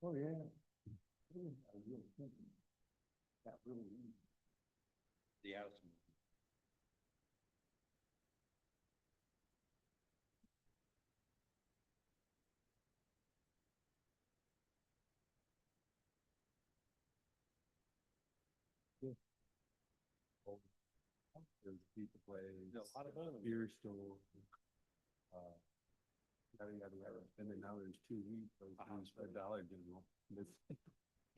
Oh, yeah. I really think that really is the outcome. There's pizza place, a lot of beer store, yada, yada, yada. And then now there's 2 weeks, so it's $5 general.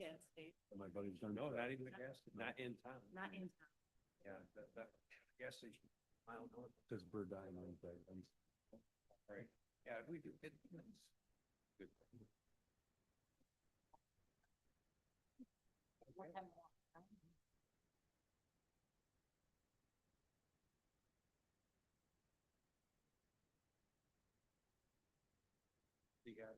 Gas station, My buddy's done. No, not even a gas, not in town. not in town. Yeah, that gas station, mile north. Says Bird Dine on it, right? Yeah, we do, it's good. What time of walk? You got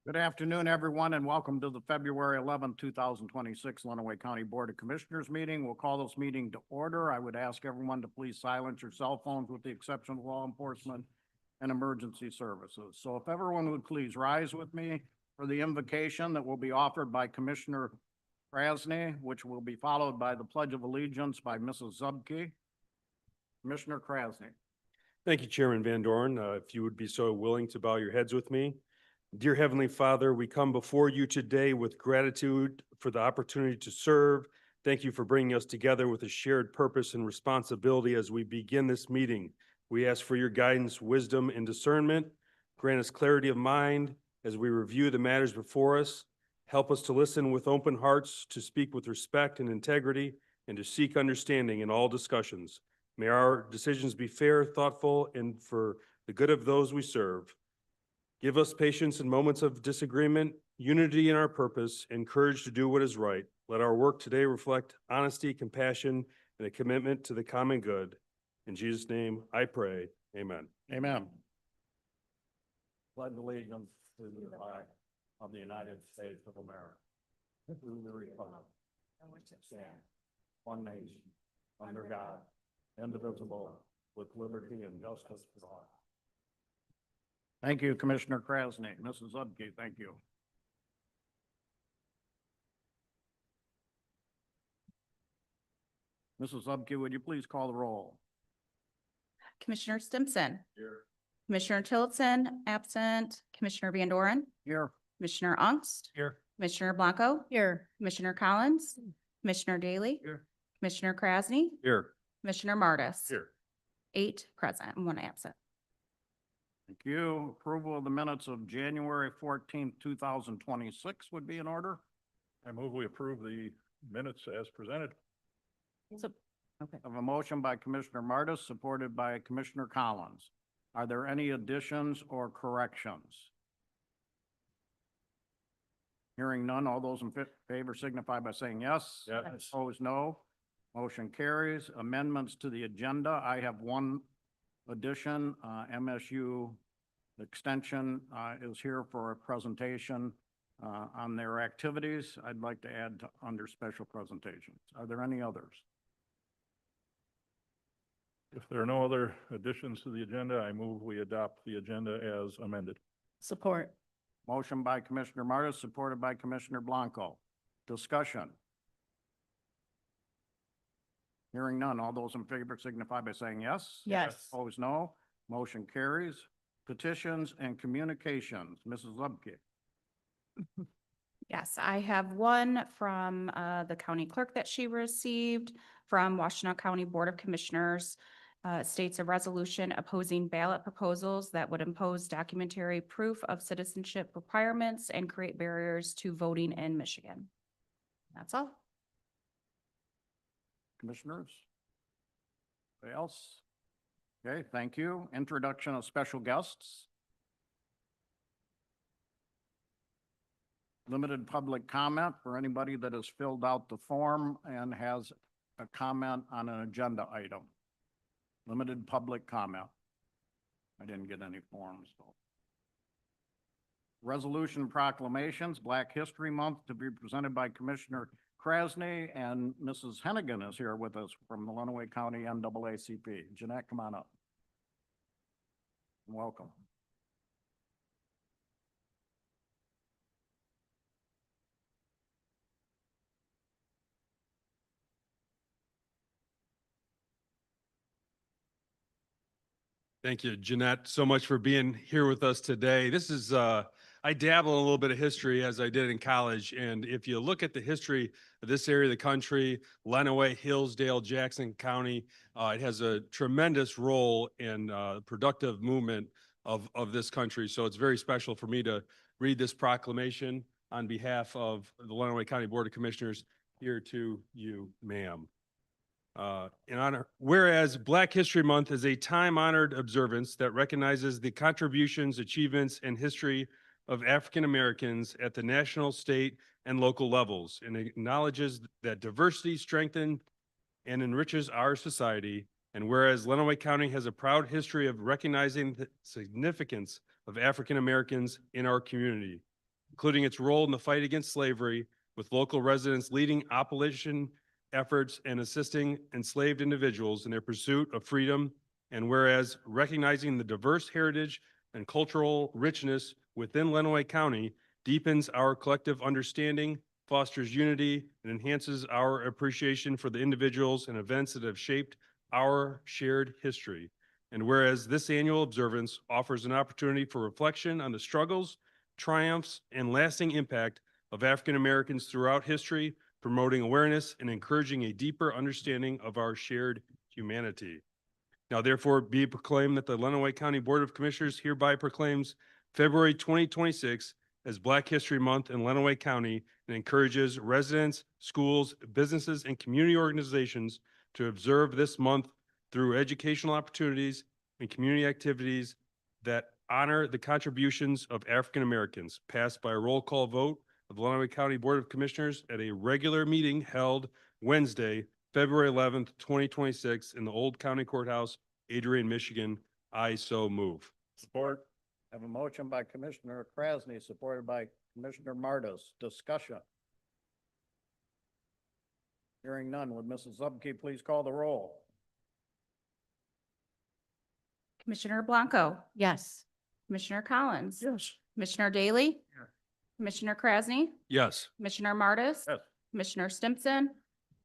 Good afternoon, everyone, and welcome to the February 11, 2026 Lenawee County Board of Commissioners meeting. We'll call this meeting to order. I would ask everyone to please silence your cell phones with the exception of law enforcement and emergency services. So if everyone would please rise with me for the invocation that will be offered by Commissioner Krasny, which will be followed by the Pledge of Allegiance by Mrs. Zubke. Commissioner Krasny. Thank you, Chairman Van Dorn. If you would be so willing to bow your heads with me. Dear Heavenly Father, we come before you today with gratitude for the opportunity to serve. Thank you for bringing us together with a shared purpose and responsibility as we begin this meeting. We ask for your guidance, wisdom, and discernment. Grant us clarity of mind as we review the matters before us. Help us to listen with open hearts, to speak with respect and integrity, and to seek understanding in all discussions. May our decisions be fair, thoughtful, and for the good of those we serve. Give us patience in moments of disagreement, unity in our purpose, and courage to do what is right. Let our work today reflect honesty, compassion, and a commitment to the common good. In Jesus' name, I pray. Amen. Amen. Pledge allegiance to the flag of the United States of America, to the republic And which it stands, one nation, under God, indivisible, with liberty and justice for all. Thank you, Commissioner Krasny. Mrs. Zubke, thank you. Mrs. Zubke, would you please call the roll? Commissioner Stimson. Here. Commissioner Tillotson, absent. Commissioner Van Doren. Here. Commissioner Ungst. Here. Commissioner Blanco. Here. Commissioner Collins. Commissioner Daly. Here. Commissioner Krasny. Here. Commissioner Martis. Here. 8 present and 1 absent. Thank you. Approval of the minutes of January 14th, 2026 would be in order. I move we approve the minutes as presented. So, okay. I have a motion by Commissioner Martis, supported by Commissioner Collins. Are there any additions or corrections? Hearing none, all those in favor signify by saying yes. Yes. Opposed, no. Motion carries. Amendments to the agenda. I have one addition. MSU Extension is here for a presentation on their activities. I'd like to add under special presentations. Are there any others? If there are no other additions to the agenda, I move we adopt the agenda as amended. Support. Motion by Commissioner Martis, supported by Commissioner Blanco. Discussion. Hearing none. All those in favor signify by saying yes. Yes. Opposed, no. Motion carries. Petitions and communications. Mrs. Lubke. Yes, I have one from the county clerk that she received from Washtenaw County Board of Commissioners. States a resolution opposing ballot proposals that would impose documentary proof of citizenship requirements and create barriers to voting in Michigan. That's all. Commissioners? Anybody else? Okay, thank you. Introduction of special guests. Limited public comment for anybody that has filled out the form and has a comment on an agenda item. Limited public comment. I didn't get any forms, so. Resolution proclamations, Black History Month, to be presented by Commissioner Krasny, and Mrs. Hennigan is here with us from the Lenawee County NAACP. Jeanette, come on up. Welcome. Thank you, Jeanette, so much for being here with us today. This is, I dabble in a little bit of history as I did in college. And if you look at the history of this area of the country, Lenawee, Hillsdale, Jackson County, it has a tremendous role in productive movement of this country. So it's very special for me to read this proclamation on behalf of the Lenawee County Board of Commissioners here to you, ma'am. In honor, whereas Black History Month is a time-honored observance that recognizes the contributions, achievements, and history of African Americans at the national, state, and local levels, and acknowledges that diversity strengthens and enriches our society. And whereas Lenawee County has a proud history of recognizing the significance of African Americans in our community, including its role in the fight against slavery, with local residents leading opposition efforts and assisting enslaved individuals in their pursuit of freedom. And whereas recognizing the diverse heritage and cultural richness within Lenawee County deepens our collective understanding, fosters unity, and enhances our appreciation for the individuals and events that have shaped our shared history. And whereas this annual observance offers an opportunity for reflection on the struggles, triumphs, and lasting impact of African Americans throughout history, promoting awareness and encouraging a deeper understanding of our shared humanity. Now therefore be proclaimed that the Lenawee County Board of Commissioners hereby proclaims February 2026 as Black History Month in Lenawee County, and encourages residents, schools, businesses, and community organizations to observe this month through educational opportunities and community activities that honor the contributions of African Americans, passed by a roll call vote of the Lenawee County Board of Commissioners at a regular meeting held Wednesday, February 11th, 2026 in the Old County Courthouse, Adrian, Michigan. I so move. Support. Have a motion by Commissioner Krasny, supported by Commissioner Martis. Discussion. Hearing none, would Mrs. Zupke please call the roll? Commissioner Blanco, Yes. Commissioner Collins, Yes. Commissioner Daly, Yes. Commissioner Krasny, Yes. Commissioner Martis, Yes. Commissioner Stimson,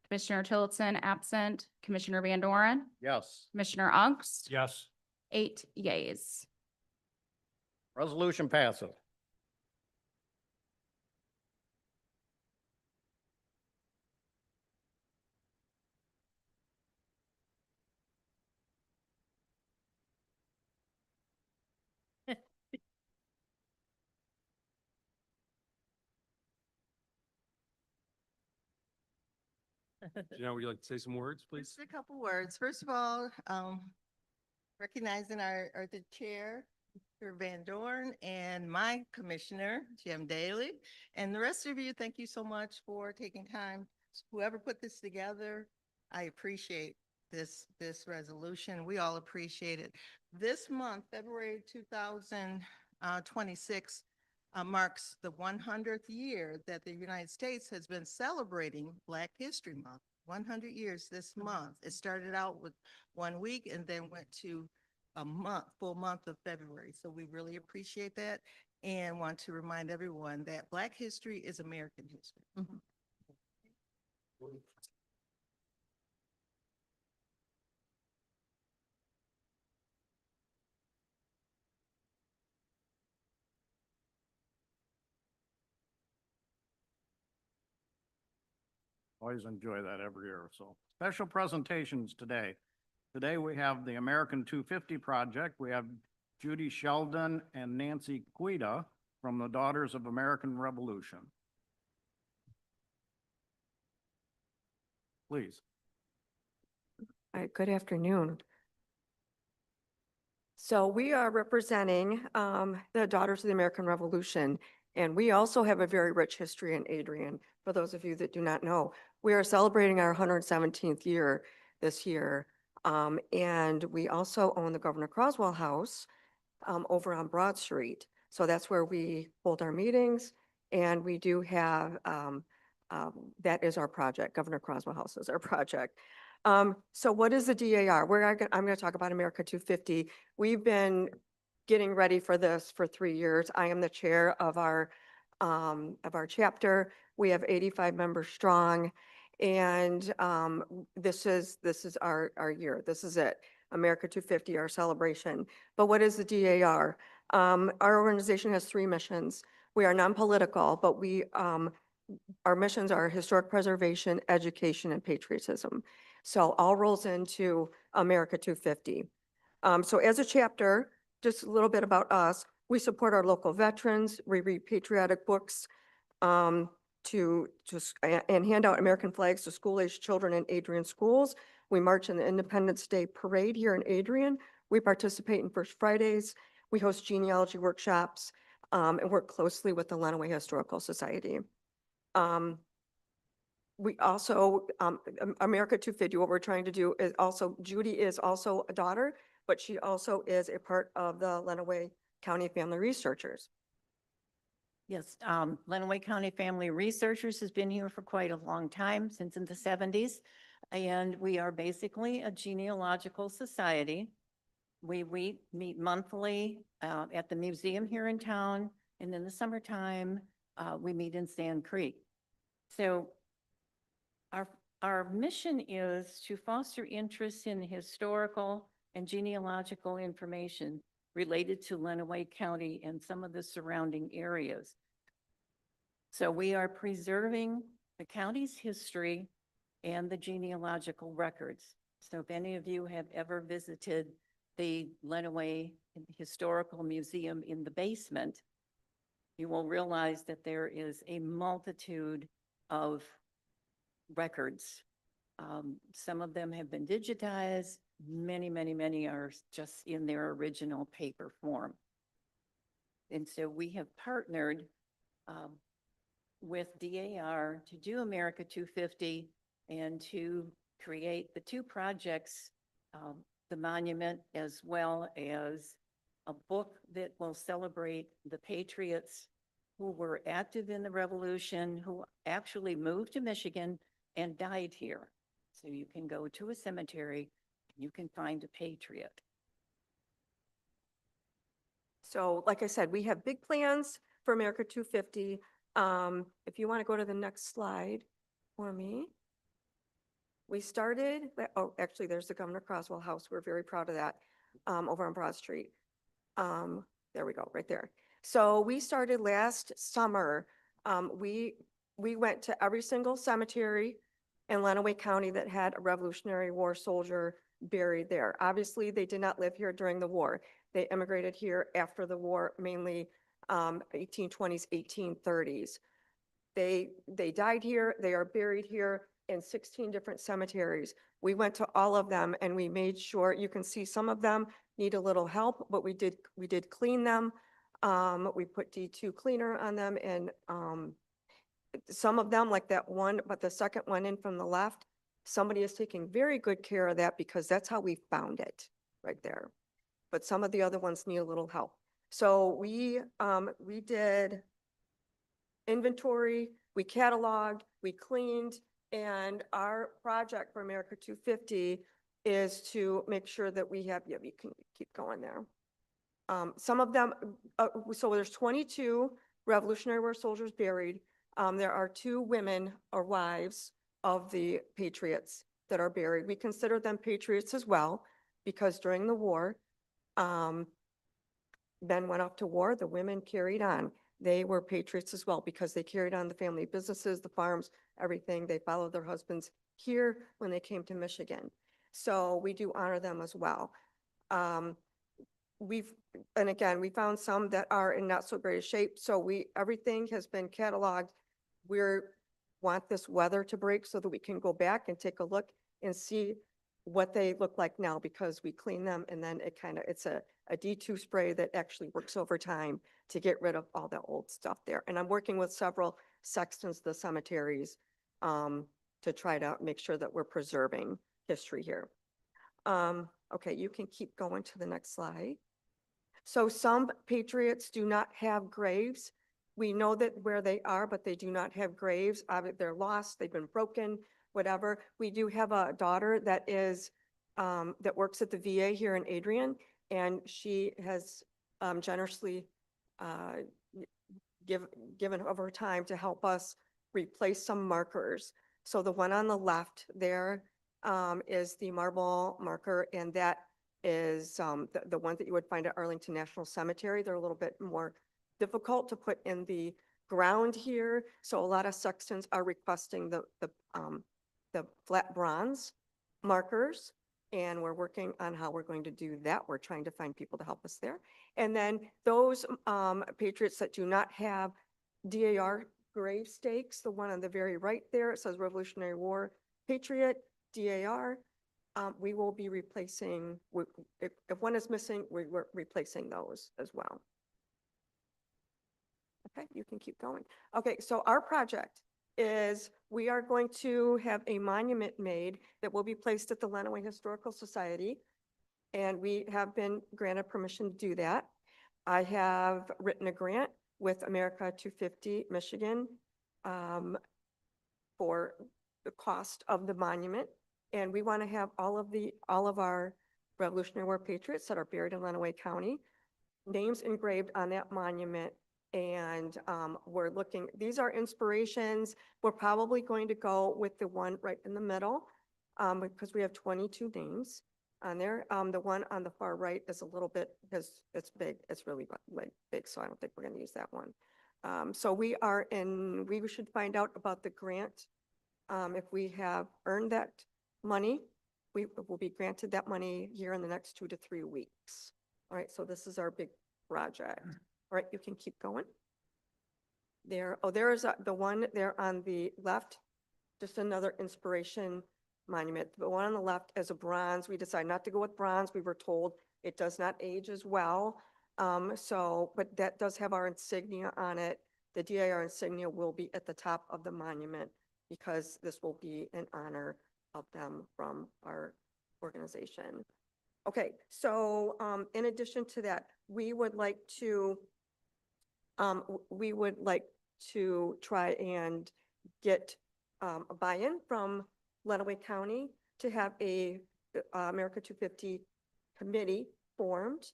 Commissioner Tillotson absent, Commissioner Van Doren, Yes. Commissioner Ungst, Yes. 8 yeas. Resolution passes. Janelle, would you like to say some words, please? Just a couple words. First of all, recognizing the chair, Mr. Van Dorn, and my commissioner, Jim Daly, and the rest of you, thank you so much for taking time. Whoever put this together, I appreciate this resolution. We all appreciate it. This month, February 2026, marks the 100th year that the United States has been celebrating Black History Month. 100 years this month. It started out with 1 week and then went to a full month of February. So we really appreciate that and want to remind everyone that Black history is American history. Always enjoy that every year. So special presentations today. Today we have the American 250 Project. We have Judy Sheldon and Nancy Guida from the Daughters of American Revolution. Please. Hi, good afternoon. So we are representing the Daughters of the American Revolution, and we also have a very rich history in Adrian. For those of you that do not know, we are celebrating our 117th year this year. And we also own the Governor Croswell House over on Broad Street. So that's where we hold our meetings, and we do have, that is our project. Governor Croswell House is our project. So what is the DAR? I'm going to talk about America 250. We've been getting ready for this for 3 years. I am the chair of our chapter. We have 85 members strong. And this is our year. This is it. America 250, our celebration. But what is the DAR? Our organization has 3 missions. We are non-political, but our missions are historic preservation, education, and patriotism. So all rolls into America 250. So as a chapter, just a little bit about us. We support our local veterans. We read patriotic books and hand out American flags to school-aged children in Adrian schools. We march in the Independence Day Parade here in Adrian. We participate in First Fridays. We host genealogy workshops and work closely with the Lenawee Historical Society. We also, America 250, what we're trying to do is also, Judy is also a daughter, but she also is a part of the Lenawee County Family Researchers. Yes, Lenawee County Family Researchers has been here for quite a long time, since in the 70s. And we are basically a genealogical society. We meet monthly at the museum here in town. And in the summertime, we meet in Sand Creek. So our mission is to foster interest in historical and genealogical information related to Lenawee County and some of the surrounding areas. So we are preserving the county's history and the genealogical records. So if any of you have ever visited the Lenawee Historical Museum in the basement, you will realize that there is a multitude of records. Some of them have been digitized. Many are just in their original paper form. And so we have partnered with DAR to do America 250 and to create the 2 projects, the monument, as well as a book that will celebrate the patriots who were active in the Revolution, who actually moved to Michigan and died here. So you can go to a cemetery, you can find a patriot. So like I said, we have big plans for America 250. If you want to go to the next slide for me. We started, oh, actually, there's the Governor Croswell House. We're very proud of that over on Broad Street. There we go, right there. So we started last summer. We went to every single cemetery in Lenawee County that had a Revolutionary War soldier buried there. Obviously, they did not live here during the war. They immigrated here after the war, mainly 1820s, 1830s. They died here. They are buried here in 16 different cemeteries. We went to all of them and we made sure, you can see some of them need a little help, but we did clean them. We put D2 cleaner on them, and some of them, like that one, but the second one in from the left, somebody is taking very good care of that because that's how we found it right there. But some of the other ones need a little help. So we did inventory, we cataloged, we cleaned, and our project for America 250 is to make sure that we have, yeah, you can keep going there. Some of them, so there's 22 Revolutionary War soldiers buried. There are 2 women or wives of the patriots that are buried. We consider them patriots as well, because during the war, men went off to war, the women carried on. They were patriots as well because they carried on the family businesses, the farms, everything. They followed their husbands here when they came to Michigan. So we do honor them as well. We found some that are in not so great a shape. So everything has been cataloged. We want this weather to break so that we can go back and take a look and see what they look like now, because we clean them and then it's a D2 spray that actually works over time to get rid of all the old stuff there. And I'm working with several sextons of the cemeteries to try to make sure that we're preserving history here. Okay, you can keep going to the next slide. So some patriots do not have graves. We know that where they are, but they do not have graves. They're lost, they've been broken, whatever. We do have a daughter that is, that works at the VA here in Adrian, and she has generously given of her time to help us replace some markers. So the one on the left there is the marble marker, and that is the one that you would find at Arlington National Cemetery. They're a little bit more difficult to put in the ground here. So a lot of sextons are requesting the flat bronze markers. And we're working on how we're going to do that. We're trying to find people to help us there. And then those patriots that do not have DAR grave stakes, the one on the very right there, it says Revolutionary War Patriot, DAR. We will be replacing, if one is missing, we're replacing those as well. Okay, you can keep going. Okay, so our project is we are going to have a monument made that will be placed at the Lenawee Historical Society. And we have been granted permission to do that. I have written a grant with America 250 Michigan for the cost of the monument. And we want to have all of our Revolutionary War patriots that are buried in Lenawee County, names engraved on that monument. And we're looking, these are inspirations. We're probably going to go with the one right in the middle because we have 22 names on there. The one on the far right is a little bit, because it's big, it's really big, so I don't think we're going to use that one. So we should find out about the grant. If we have earned that money, we will be granted that money here in the next 2 to 3 weeks. All right, so this is our big project. All right, you can keep going. There is the one there on the left, just another inspiration monument. The one on the left is a bronze. We decided not to go with bronze. We were told it does not age as well. But that does have our insignia on it. The DAR insignia will be at the top of the monument because this will be in honor of them from our organization. Okay, so in addition to that, we would like to try and get a buy-in from Lenawee County to have a America 250 committee formed.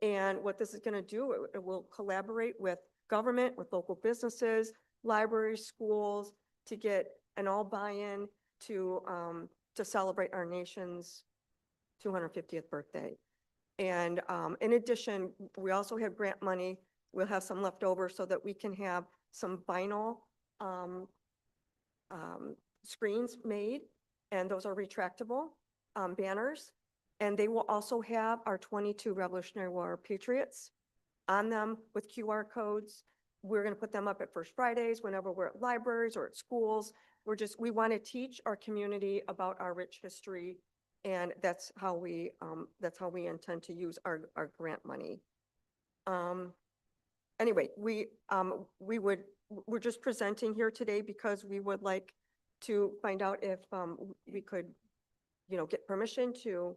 And what this is going to do, it will collaborate with government, with local businesses, libraries, schools, to get an all buy-in to celebrate our nation's 250th birthday. And in addition, we also have grant money. We'll have some left over so that we can have some vinyl screens made, and those are retractable banners. And they will also have our 22 Revolutionary War patriots on them with QR codes. We're going to put them up at First Fridays whenever we're at libraries or at schools. We want to teach our community about our rich history, and that's how we intend to use our grant money. Anyway, we're just presenting here today because we would like to find out if we could, get permission to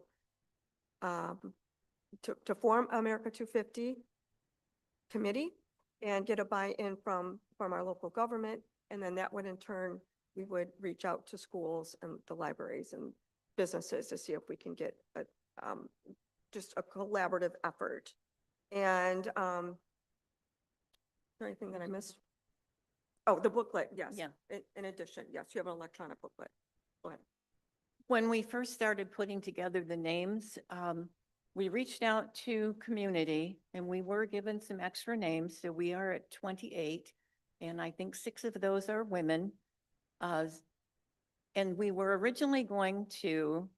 form America 250 committee and get a buy-in from our local government. And then that would in turn, we would reach out to schools and the libraries and businesses to see if we can get just a collaborative effort. And is there anything that I missed? Oh, the booklet, yes. Yeah. In addition, yes, you have an electronic booklet. Go ahead. When we first started putting together the names, we reached out to community and we were given some extra names. So we are at 28, and I think 6 of those are women. And we were originally going to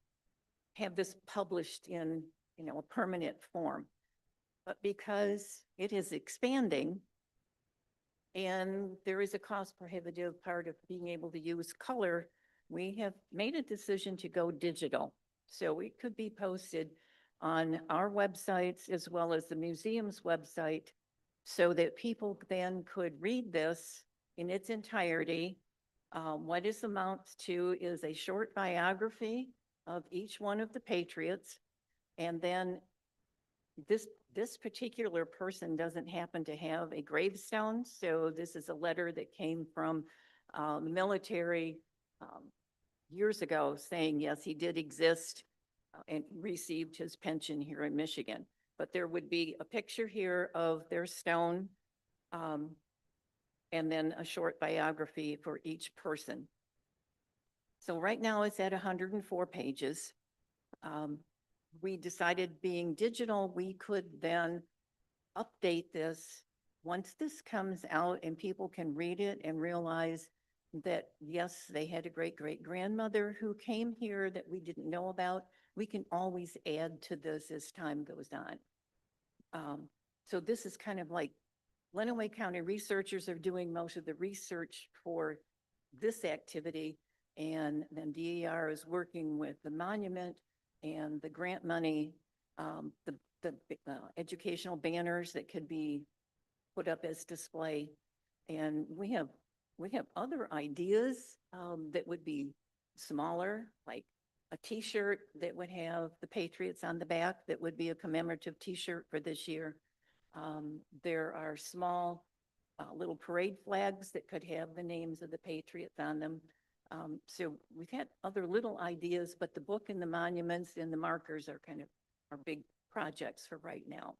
have this published in, a permanent form. But because it is expanding and there is a cost prohibitive part of being able to use color, we have made a decision to go digital. So it could be posted on our websites as well as the museum's website so that people then could read this in its entirety. What this amounts to is a short biography of each one of the patriots. And then This particular person doesn't happen to have a gravestone, so this is a letter that came from the military years ago saying, yes, he did exist and received his pension here in Michigan. But there would be a picture here of their stone, and then a short biography for each person. So right now it's at 104 pages. We decided, being digital, we could then update this once this comes out and people can read it and realize that, yes, they had a great-great-grandmother who came here that we didn't know about. We can always add to this as time goes on. So this is kind of like Lenawee County researchers are doing most of the research for this activity, and then DER is working with the monument and the grant money, the educational banners that could be put up as display. And we have other ideas that would be smaller, like a T-shirt that would have the Patriots on the back, that would be a commemorative T-shirt for this year. There are small little parade flags that could have the names of the Patriots on them. So we've had other little ideas, but the book and the monuments and the markers are kind of our big projects for right now.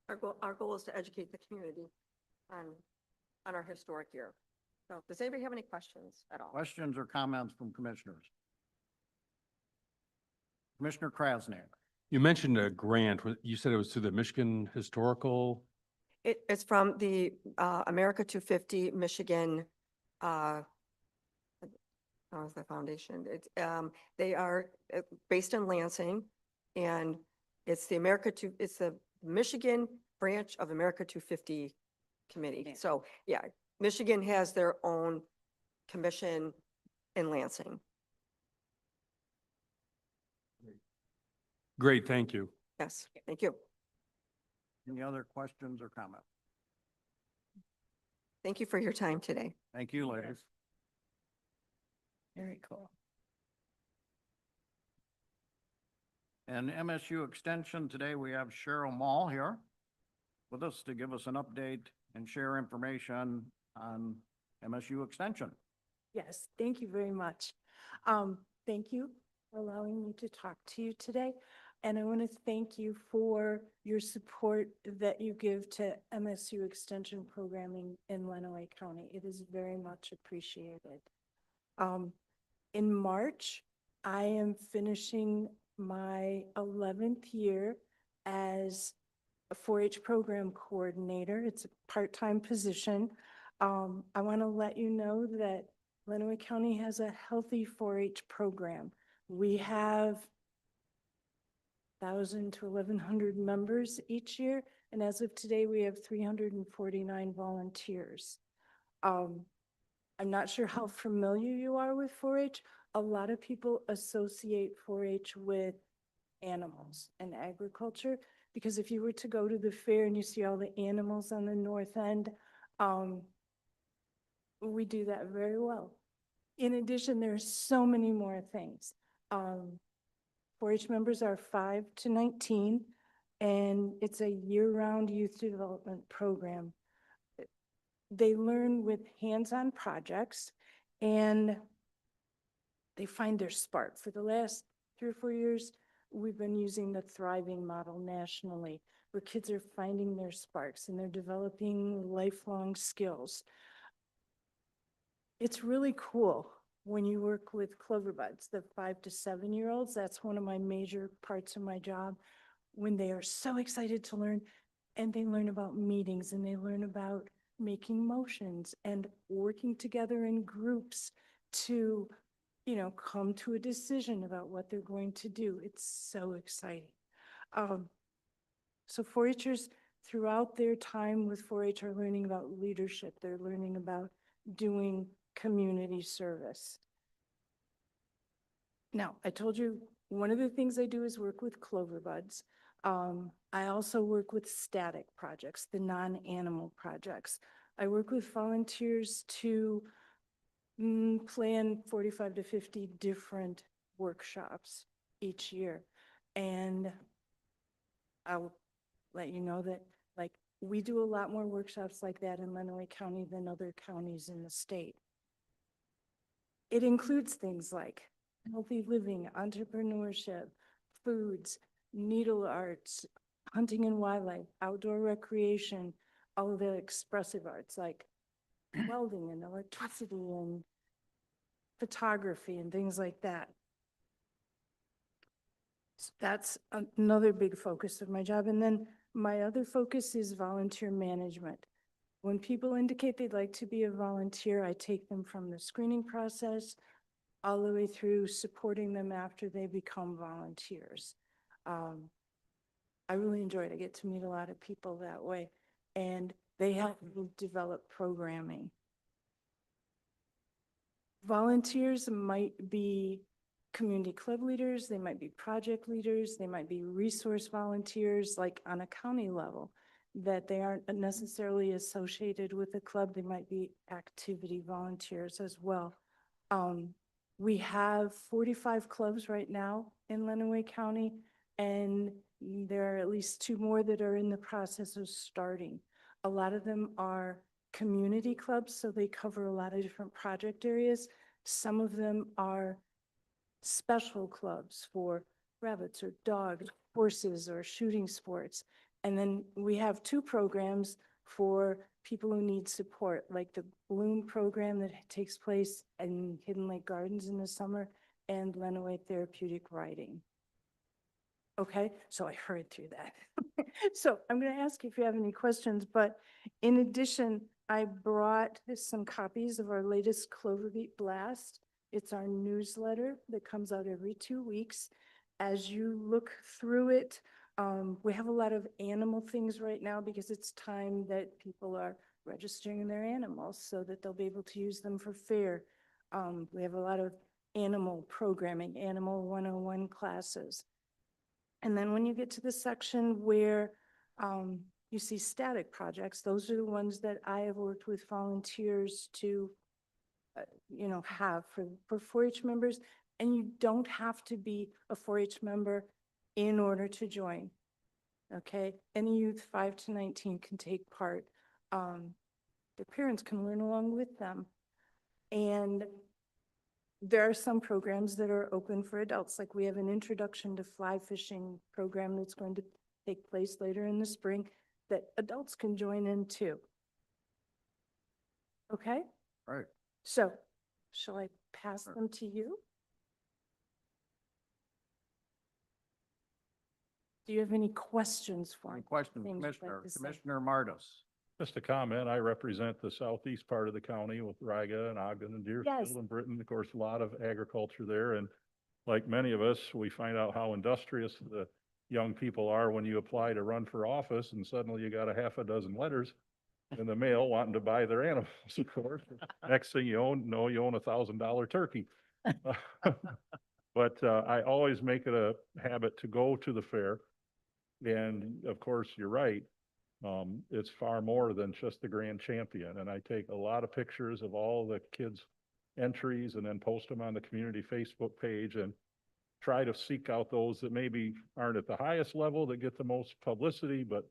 Our goal is to educate the community on our historic year. So does anybody have any questions at all? Questions or comments from commissioners? Commissioner Krasniak. You mentioned a grant. You said it was through the Michigan Historical. It's from the America 250 Michigan, how is the foundation? It's, they are based in Lansing, and it's the it's the Michigan branch of America 250 committee. Yeah. So, yeah, Michigan has their own commission in Lansing. Great, thank you. Yes, thank you. Any other questions or comments? Thank you for your time today. Thank you, ladies. Very cool. And MSU Extension, today we have Cheryl Mall here with us to give us an update and share information on MSU Extension. Yes, thank you very much. Thank you for allowing me to talk to you today. And I want to thank you for your support that you give to MSU Extension programming in Lenawee County. It is very much appreciated. In March, I am finishing my 11th year as a 4-H program coordinator. It's a part-time position. I want to let you know that Lenawee County has a healthy 4-H program. We have 1,000 to 1,100 members each year, and as of today, we have 349 volunteers. I'm not sure how familiar you are with 4-H. A lot of people associate 4-H with animals and agriculture, because if you were to go to the fair and you see all the animals on the north end, we do that very well. In addition, there are so many more things. 4-H members are 5 to 19, and it's a year-round youth development program. They learn with hands-on projects, and they find their spark. For the last 3 or 4 years, we've been using the Thriving model nationally, where kids are finding their sparks and they're developing lifelong skills. It's really cool when you work with Cloverbuds, the 5 to 7-year-olds. That's one of my major parts of my job, when they are so excited to learn, and they learn about meetings, and they learn about making motions and working together in groups to, you know, come to a decision about what they're going to do. It's so exciting. So 4-Hers throughout their time with 4-H are learning about leadership. They're learning about doing community service. Now, I told you one of the things I do is work with Cloverbuds. I also work with static projects, the non-animal projects. I work with volunteers to plan 45 to 50 different workshops each year. And let you know that, like, we do a lot more workshops like that in Lenawee County than other counties in the state. It includes things like healthy living, entrepreneurship, foods, needle arts, hunting and wildlife, outdoor recreation, all of the expressive arts like welding and electricity and photography and things like that. So that's another big focus of my job. And then my other focus is volunteer management. When people indicate they'd like to be a volunteer, I take them from the screening process all the way through supporting them after they become volunteers. I really enjoy it. I get to meet a lot of people that way, and they help me develop programming. Volunteers might be community club leaders, they might be project leaders, they might be resource volunteers, like on a county level, that they aren't necessarily associated with a club. They might be activity volunteers as well. We have 45 clubs right now in Lenawee County, and there are at least 2 more that are in the process of starting. A lot of them are community clubs, so they cover a lot of different project areas. Some of them are special clubs for rabbits or dogs, horses, or shooting sports. And then we have 2 programs for people who need support, like the Bloom program that takes place in Hidden Lake Gardens in the summer, and Lenawee Therapeutic Riding. Okay, so I hurried through that. So I'm going to ask if you have any questions, but in addition, I brought some copies of our latest Cloverbeat Blast. It's our newsletter that comes out every 2 weeks. As you look through it, we have a lot of animal things right now because it's time that people are registering their animals so that they'll be able to use them for fair. We have a lot of animal programming, Animal 101 classes. And then when you get to the section where you see static projects, those are the ones that I have worked with volunteers to have for 4-H members. And you don't have to be a 4-H member in order to join. Okay, any youth 5 to 19 can take part. Their parents can learn along with them. And there are some programs that are open for adults, like we have an introduction to fly fishing program that's going to take place later in the spring that adults can join in too. Okay? Right. So, shall I pass them to you? Do you have any questions for me? Any questions, Things you'd like Commissioner? to say? Commissioner Martis? Just a comment, I represent the southeast part of the county with Riga and Ogden and Yes. Deerfield and Britain. Of course, a lot of agriculture there. And like many of us, we find out how industrious the young people are when you apply to run for office and suddenly you got a half a dozen letters in the mail wanting to buy their animals, of course. Next thing you own $1,000 turkey. But I always make it a habit to go to the fair. And of course, you're right. It's far more than just the grand champion. And I take a lot of pictures of all the kids' entries and then post them on the community Facebook page and try to seek out those that maybe aren't at the highest level that get the most publicity, but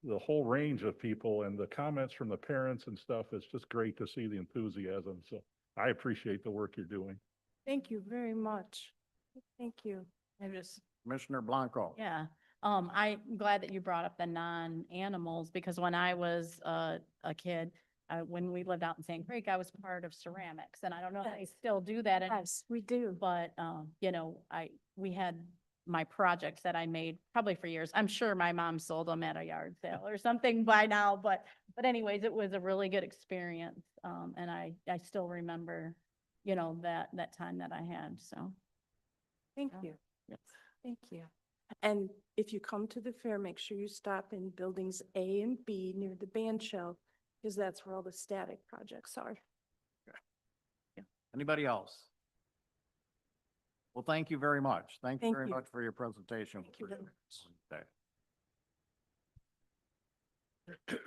the whole range of people and the comments from the parents and stuff, it's just great to see the enthusiasm. So I appreciate the work you're doing. Thank you very much. Thank you. I just, Commissioner Blanco? yeah, I'm glad that you brought up the non-animals because when I was a kid, when we lived out in Sand Creek, I was part of ceramics and I don't know if they Yes. still do that. Yes, we do. But, we had my projects that I made probably for years. I'm sure my mom sold them at a yard sale or something by now, but anyways, it was a really good experience. And I still remember, that time that I had, so. Thank Yeah. you. Yes. Thank you. And if you come to the fair, make sure you stop in buildings A and B near the band shell, because that's where all the static projects are. Anybody else? Well, thank you very much. Thank you Thank very you. much for your presentation. Thank you very Okay.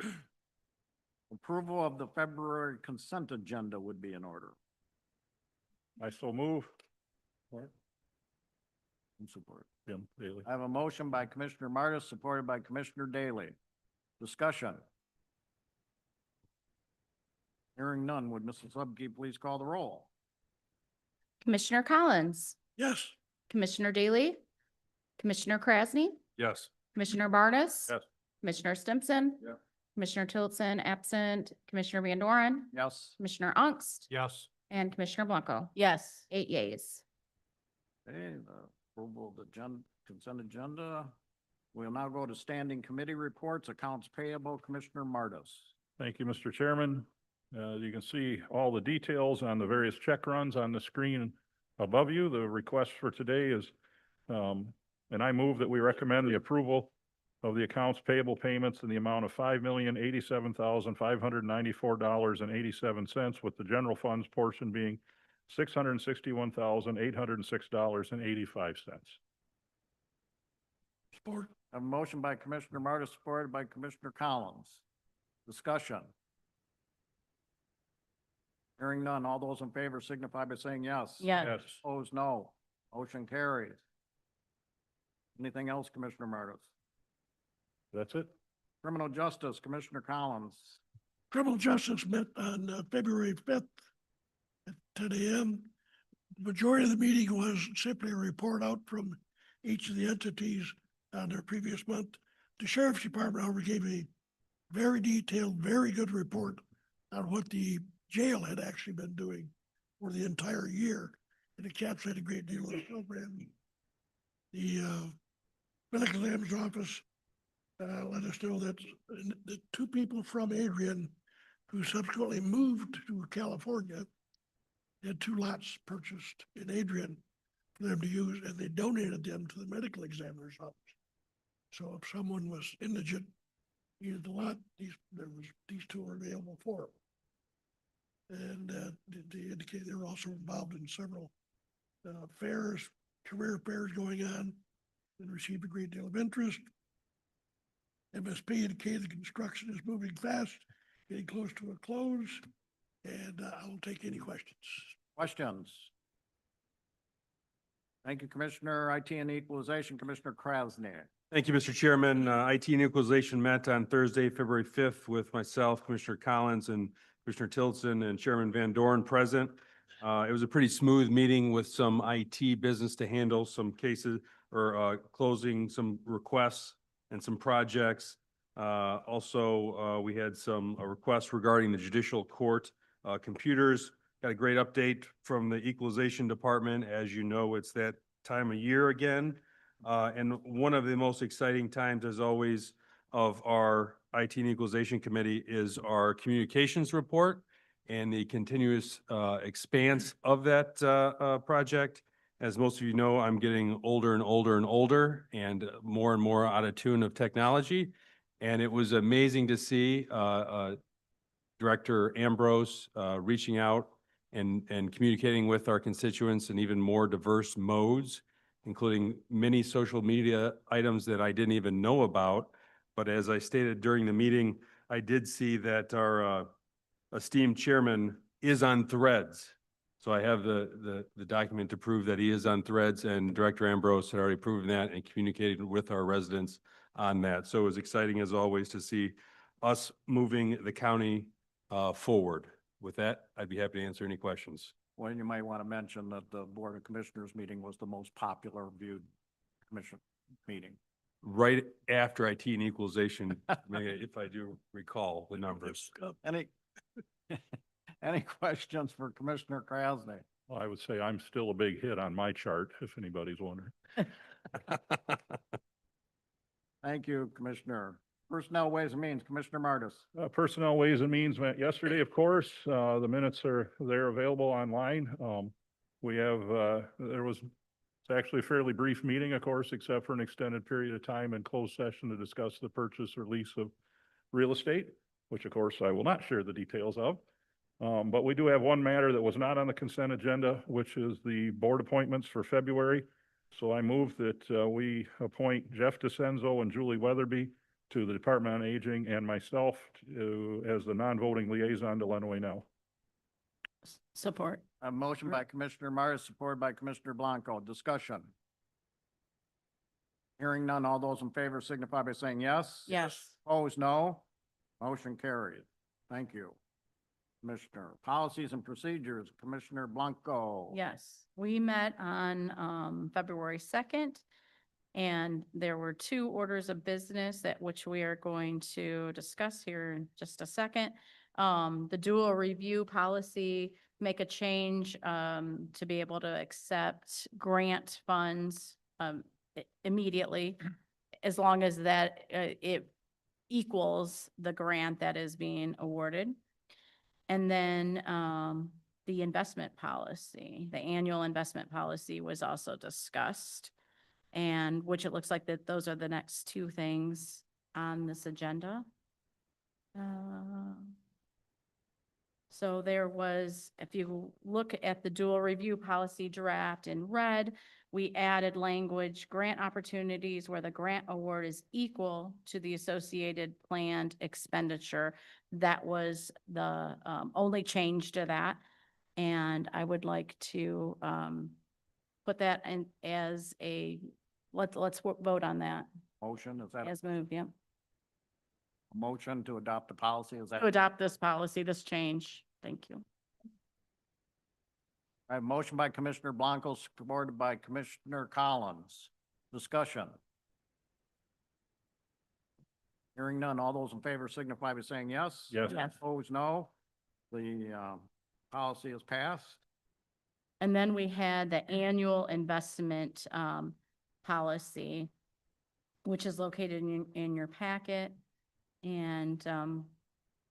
Approval of the February consent agenda would be in order. I so move. And support. Jim Daly. I have a motion by Commissioner Martis, supported by Commissioner Daly. Discussion. Hearing none, would Mrs. Zubke please call the roll? Commissioner Collins, Yes. Commissioner Daly, Commissioner Krasny, Yes. Commissioner Bartis. Yes. Commissioner Stimson. Yeah. Commissioner Tillotson, absent. Commissioner Van Doren, Yes. Commissioner Ungst, Yes. and Commissioner Blanco. Yes. 8 yeas. Okay, the approval of the consent agenda. We'll now go to standing committee reports, accounts payable, Commissioner Martis. Thank you, Mr. Chairman. You can see all the details on the various check runs on the screen above you. The request for today is, and I move that we recommend the approval of the accounts payable payments in the amount of $5,087,594.87, with the general funds portion being $661,806.85. Support. A motion by Commissioner Martis, supported by Commissioner Collins. Discussion. Hearing none. All those in favor signify by saying yes. Yes. Opposed, no. Motion carries. Anything else, Commissioner Martis? That's it. Criminal Justice, Commissioner Collins. Criminal Justice met on February 5th at 10 a.m. The majority of the meeting was simply a report out from each of the entities on their previous month. The Sheriff's Department, however, gave a very detailed, very good report on what the jail had actually been doing for the entire year. And it captured a great deal of program. The medical examiner's office let us know that the two people from Adrian who subsequently moved to California had 2 lots purchased in Adrian for them to use, and they donated them to the medical examiner's office. So if someone was indigent, needed the lot, these 2 were available for them. And they indicated they were also involved in several fairs, career fairs going on, and received a great deal of interest. MSP indicated the construction is moving fast, getting close to a close, and I'll take any questions. Questions? Thank you, Commissioner. IT and Equalization, Commissioner Krasny. Thank you, Mr. Chairman. IT and Equalization met on Thursday, February 5th with myself, Commissioner Collins, and Commissioner Tillotson and Chairman Van Doren present. It was a pretty smooth meeting with some IT business to handle, some cases or closing some requests and some projects. Also, we had some requests regarding the judicial court computers. Got a great update from the Equalization Department. As you know, it's that time of year again. And one of the most exciting times, as always, of our IT and Equalization Committee is our communications report and the continuous expanse of that project. As most of you know, I'm getting older and older and older and more out of tune of technology. And it was amazing to see Director Ambrose reaching out and communicating with our constituents in even more diverse modes, including many social media items that I didn't even know about. But as I stated during the meeting, I did see that our esteemed chairman is on Threads. So I have the document to prove that he is on Threads, and Director Ambrose had already proven that and communicated with our residents on that. So it was exciting as always to see us moving the county forward. With that, I'd be happy to answer any questions. Well, you might want to mention that the Board of Commissioners meeting was the most popular viewed commission meeting. Right after IT and Equalization, if I do recall the numbers. Any questions for Commissioner Krasny? Well, I would say I'm still a big hit on my chart, if anybody's wondering. Thank you, Commissioner. Personnel, Ways and Means, Commissioner Martis. Personnel Ways and Means met yesterday, of course. The minutes are there available online. We have, it's actually a fairly brief meeting, of course, except for an extended period of time in closed session to discuss the purchase or lease of real estate, which of course I will not share the details of. But we do have one matter that was not on the consent agenda, which is the board appointments for February. So I move that we appoint Jeff DeCenzo and Julie Weatherby to the Department on Aging and myself as the non-voting liaison to Lenawee Now. Support. A motion by Commissioner Martis, supported by Commissioner Blanco. Discussion. Hearing none, all those in favor signify by saying yes. Yes. Opposed, no. Motion carried. Thank you. Commissioner, Policies and Procedures, Commissioner Blanco. Yes, we met on February 2nd, and there were two orders of business that which we are going to discuss here in just a second. The dual review policy, make a change to be able to accept grant funds immediately, as long as that it equals the grant that is being awarded. And then the investment policy, the annual investment policy was also discussed. And which it looks like that those are the next two things on this agenda. So there was, if you look at the dual review policy draft in red, we added language, grant opportunities where the grant award is equal to the associated planned expenditure. That was the only change to that. And I would like to put that in as a, let's vote on that Motion, is that as moved, yeah. a motion to adopt the policy? Is that? To adopt this policy, this change. Thank you. I have a motion by Commissioner Blanco, supported by Commissioner Collins. Discussion. Hearing none, all those in favor signify by saying yes. Yes. Yes. Opposed, no. The policy is passed. And then we had the annual investment policy, which is located in your packet. And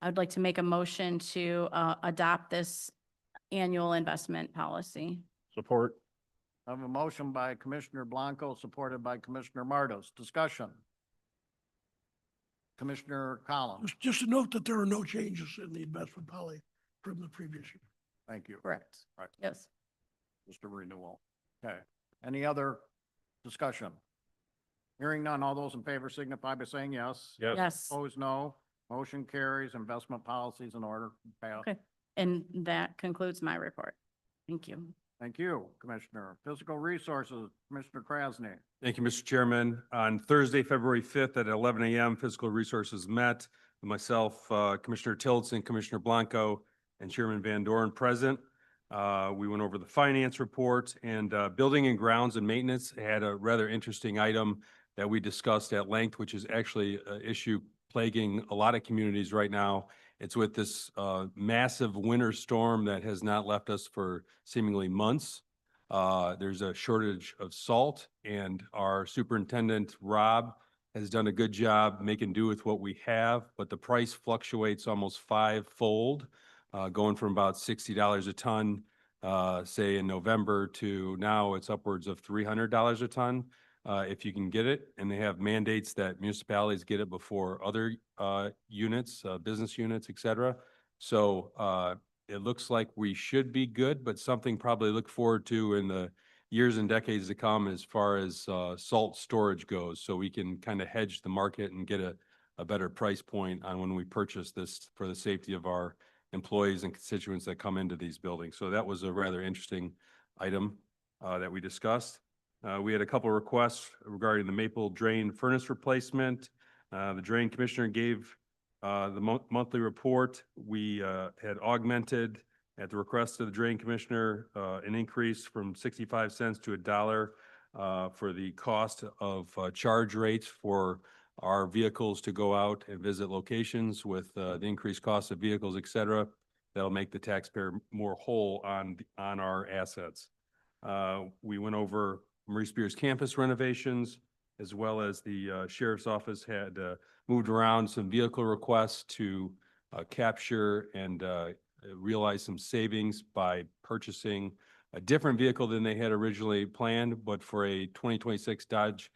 I'd like to make a motion to adopt this annual investment policy. Support. I have a motion by Commissioner Blanco, supported by Commissioner Martis. Discussion. Commissioner Collins. Just to note that there are no changes in the investment policy from the previous year. Thank you. Correct. Right. Yes. Just a renewal. Okay. Any other discussion? Hearing none, all those in favor signify by saying yes. Yes. Yes. Opposed, no. Motion carries. Investment policies in order. Pass. Okay. And that concludes my report. Thank you. Thank you, Commissioner. Physical Resources, Commissioner Krasny. Thank you, Mr. Chairman. On Thursday, February 5th at 11 a.m., Fiscal Resources met with myself, Commissioner Tillotson, Commissioner Blanco, and Chairman Van Dorn present. We went over the finance report, and Building and Grounds and Maintenance had a rather interesting item that we discussed at length, which is actually an issue plaguing a lot of communities right now. It's with this massive winter storm that has not left us for seemingly months. There's a shortage of salt, and our superintendent, Rob, has done a good job making do with what we have, but the price fluctuates almost fivefold, going from about $60 a ton, say in November, to now it's upwards of $300 a ton. If you can get it, and they have mandates that municipalities get it before other units, business units, et cetera. So it looks like we should be good, but something probably to look forward to in the years and decades to come as far as salt storage goes. So we can kind of hedge the market and get a better price point on when we purchase this for the safety of our employees and constituents that come into these buildings. So that was a rather interesting item that we discussed. We had a couple of requests regarding the Maple Drain furnace replacement. The Drain Commissioner gave the monthly report. We had augmented, at the request of the Drain Commissioner, an increase from 65 cents to $1 for the cost of charge rates for our vehicles to go out and visit locations with the increased cost of vehicles, et cetera. That'll make the taxpayer more whole on our assets. We went over Marie Spears campus renovations, as well as the Sheriff's Office had moved around some vehicle requests to capture and realize some savings by purchasing a different vehicle than they had originally planned, but for a 2026 Dodge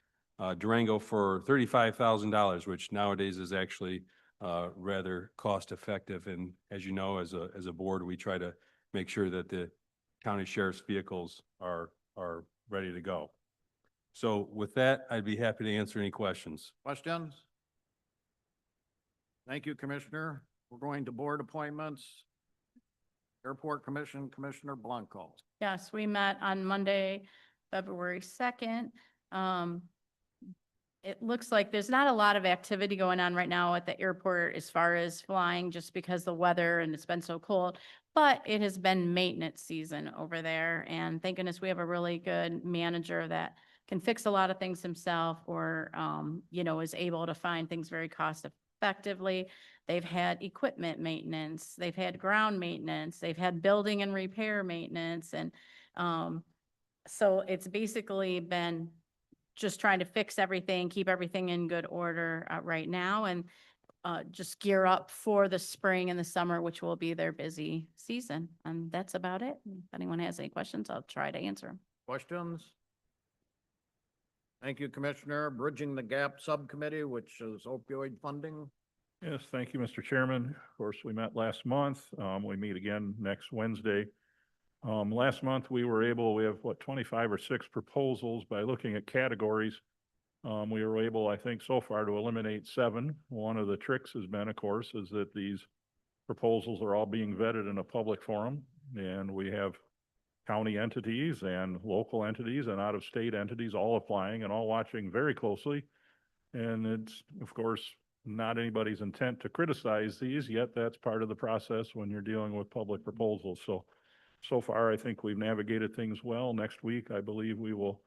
Durango for $35,000, which nowadays is actually rather cost effective. And as you know, as a board, we try to make sure that the county sheriff's vehicles are ready to go. So with that, I'd be happy to answer any questions. Questions? Thank you, Commissioner. We're going to board appointments. Airport Commission, Commissioner Blanco. Yes, we met on Monday, February 2nd. it looks like there's not a lot of activity going on right now at the airport as far as flying, just because the weather and it's been so cold. But it has been maintenance season over there, and thank goodness we have a really good manager that can fix a lot of things himself, or, is able to find things very cost effectively. They've had equipment maintenance, they've had ground maintenance, they've had building and repair maintenance, and, so it's basically been just trying to fix everything, keep everything in good order right now, and just gear up for the spring and the summer, which will be their busy season. And that's about it. If anyone has any questions, I'll try to answer them. Questions? Thank you, Commissioner. Bridging the Gap Subcommittee, which is opioid funding. Yes, thank you, Mr. Chairman. Of course, we met last month. We meet again next Wednesday. Last month, we have 25 or 6 proposals by looking at categories. We were able, I think, so far to eliminate 7. One of the tricks has been, of course, is that these proposals are all being vetted in a public forum, and we have county entities and local entities and out-of-state entities all applying and all watching very closely. And it's, of course, not anybody's intent to criticize these, yet that's part of the process when you're dealing with public proposals. So far, I think we've navigated things well. Next week, I believe we will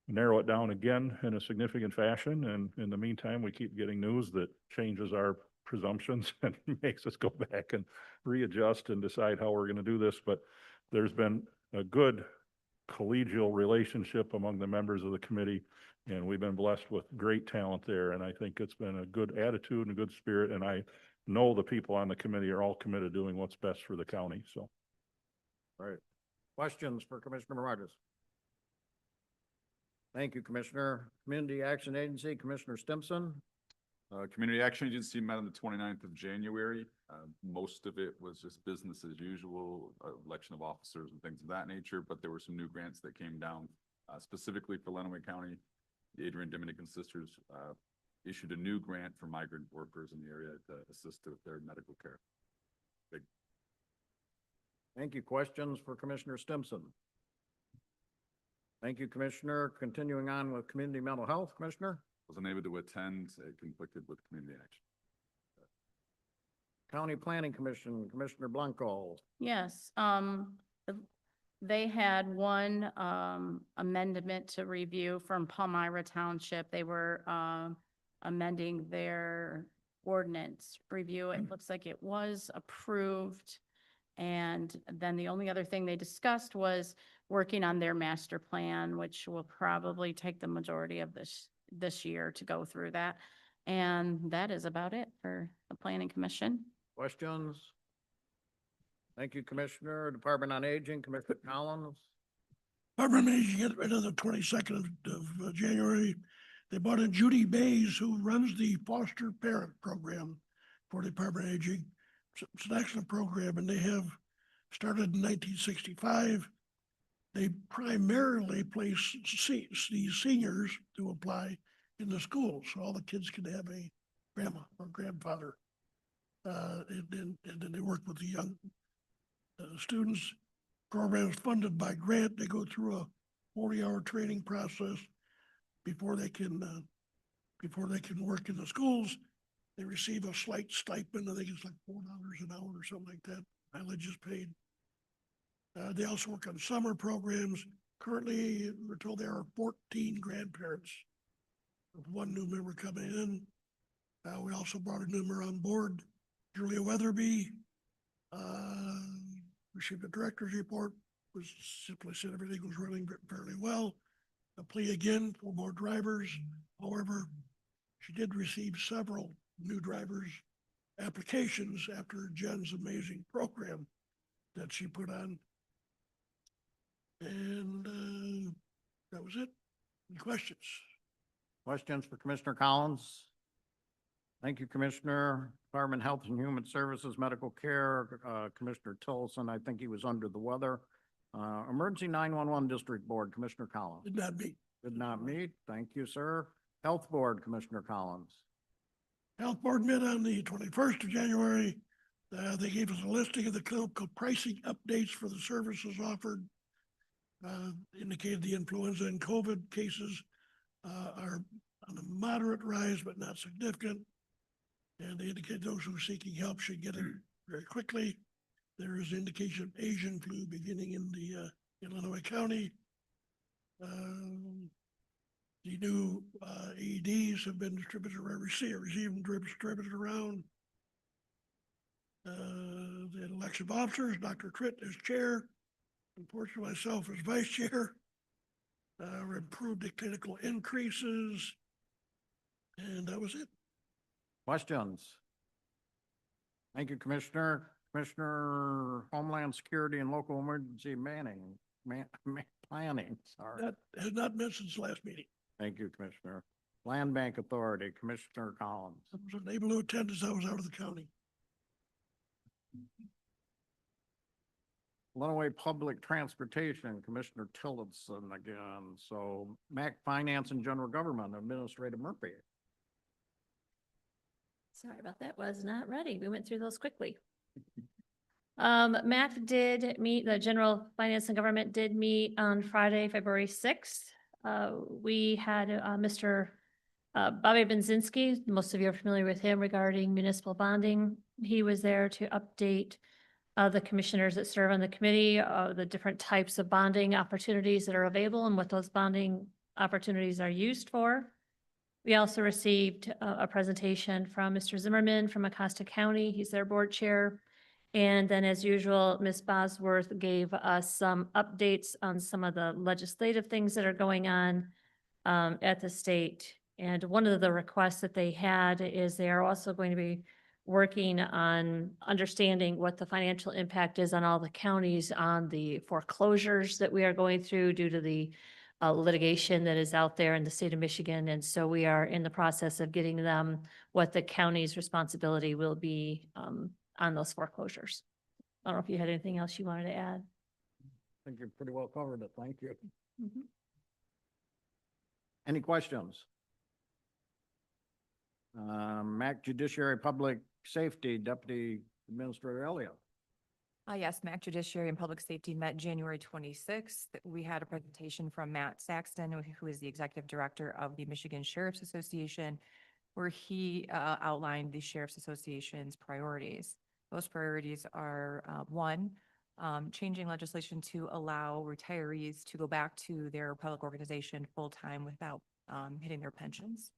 narrow it down again in a significant fashion. And in the meantime, we keep getting news that changes our presumptions and makes us go back and readjust and decide how we're going to do this. But there's been a good collegial relationship among the members of the committee, and we've been blessed with great talent there. And I think it's been a good attitude and a good spirit. And I know the people on the committee are all committed to doing what's best for the county. So. All right. Questions for Commissioner Morales? Thank you, Commissioner. Community Action Agency, Commissioner Stimson. Community Action Agency met on the 29th of January. Most of it was just business as usual, election of officers and things of that nature, but there were some new grants that came down specifically for Lenawee County. The Adrian Dominican Sisters issued a new grant for migrant workers in the area to assist with their medical care. Thank you. Questions for Commissioner Stimson? Thank you, Commissioner. Continuing on with Community Mental Health, Commissioner. Was unable to attend, conflicted with community action. County Planning Commission, Commissioner Blanco. Yes, they had one amendment to review from Palmyra Township. They were amending their ordinance review. It looks like it was approved. And then the only other thing they discussed was working on their master plan, which will probably take the majority of this year to go through that. And that is about it for the Planning Commission. Questions? Thank you, Commissioner. Department on Aging, Commissioner Collins. Department of Aging, on the 22nd of January, they brought in Judy Bays, who runs the foster parent program for the Department of Aging. It's an excellent program, and they have started in 1965. They primarily place these seniors to apply in the schools, so all the kids can have a grandma or grandfather. And then they work with the young students. Program is funded by grant. They go through a 40-hour training process before they can work in the schools. They receive a slight stipend. I think it's like $4 an hour or something like that. Mileage is paid. They also work on summer programs. Currently, we're told there are 14 grandparents with one new member coming in. We also brought a new member on board, Julia Weatherby. Received a director's report, was simply said everything was running fairly well. A plea again for more drivers. However, she did receive several new drivers applications after Jen's amazing program that she put on. And that was it. Any questions? Questions for Commissioner Collins? Thank you, Commissioner. Department of Health and Human Services, Medical Care, Commissioner Tillson, I think he was under the weather. Emergency 911 District Board, Commissioner Collins. Did not meet. Did not meet. Thank you, sir. Health Board, Commissioner Collins. Health Board met on the 21st of January. They gave us a listing of the clinical pricing updates for the services offered. Indicated the influenza and COVID cases are on a moderate rise, but not significant. And they indicate those who are seeking help should get it very quickly. There is indication of Asian flu beginning in the Illinois County. The new AEDs have been distributed or received distributed around. The election of officers, Dr. Tritt as chair, unfortunately myself as vice chair. We improved the clinical increases. And that was it. Questions? Thank you, Commissioner. Commissioner Homeland Security and Local Emergency Planning, sorry. That has not been since last meeting. Thank you, Commissioner. Land Bank Authority, Commissioner Collins. I was unable to attend as I was out of the county. Lenawee Public Transportation, Commissioner Tillotson again. So MAC Finance and General Government, Administrator Murphy. Sorry about that, was not ready. We went through those quickly. MAC did meet, the General Finance and Government did meet on Friday, February 6th. We had Mr. Bobby Benzinski, most of you are familiar with him regarding municipal bonding. He was there to update the commissioners that serve on the committee, the different types of bonding opportunities that are available and what those bonding opportunities are used for. We also received a presentation from Mr. Zimmerman from Acosta County. He's their board chair. And then as usual, Ms. Bosworth gave us some updates on some of the legislative things that are going on at the state. And one of the requests that they had is they are also going to be working on understanding what the financial impact is on all the counties on the foreclosures that we are going through due to the litigation that is out there in the state of Michigan. And so we are in the process of getting them what the county's responsibility will be on those foreclosures. I don't know if you had anything else you wanted to add. I think you pretty well covered it. Thank you. Mhm. Any questions? MAC Judiciary Public Safety Deputy Administrator Elliott. Yes, MAC Judiciary and Public Safety met January 26th. We had a presentation from Matt Saxton, who is the Executive Director of the Michigan Sheriff's Association, where he outlined the Sheriff's Association's priorities. Those priorities are one, changing legislation to allow retirees to go back to their public organization full-time without hitting their pensions.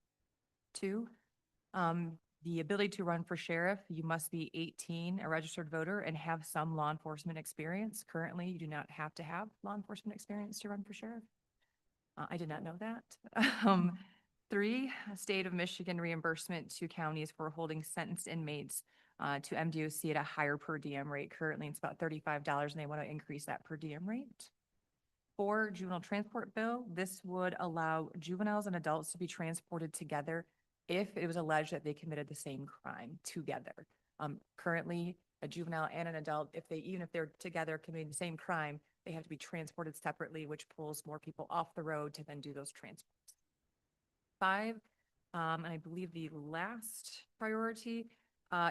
Two, the ability to run for sheriff, you must be 18, a registered voter, and have some law enforcement experience. Currently, you do not have to have law enforcement experience to run for sheriff. I did not know that. Three, state of Michigan reimbursement to counties for holding sentenced inmates to MDOC at a higher per diem rate. Currently, it's about $35, and they want to increase that per diem rate. Four, juvenile transport bill. This would allow juveniles and adults to be transported together if it was alleged that they committed the same crime together. Currently, a juvenile and an adult, even if they're together committing the same crime, they have to be transported separately, which pulls more people off the road to then do those transports. Five, and I believe the last priority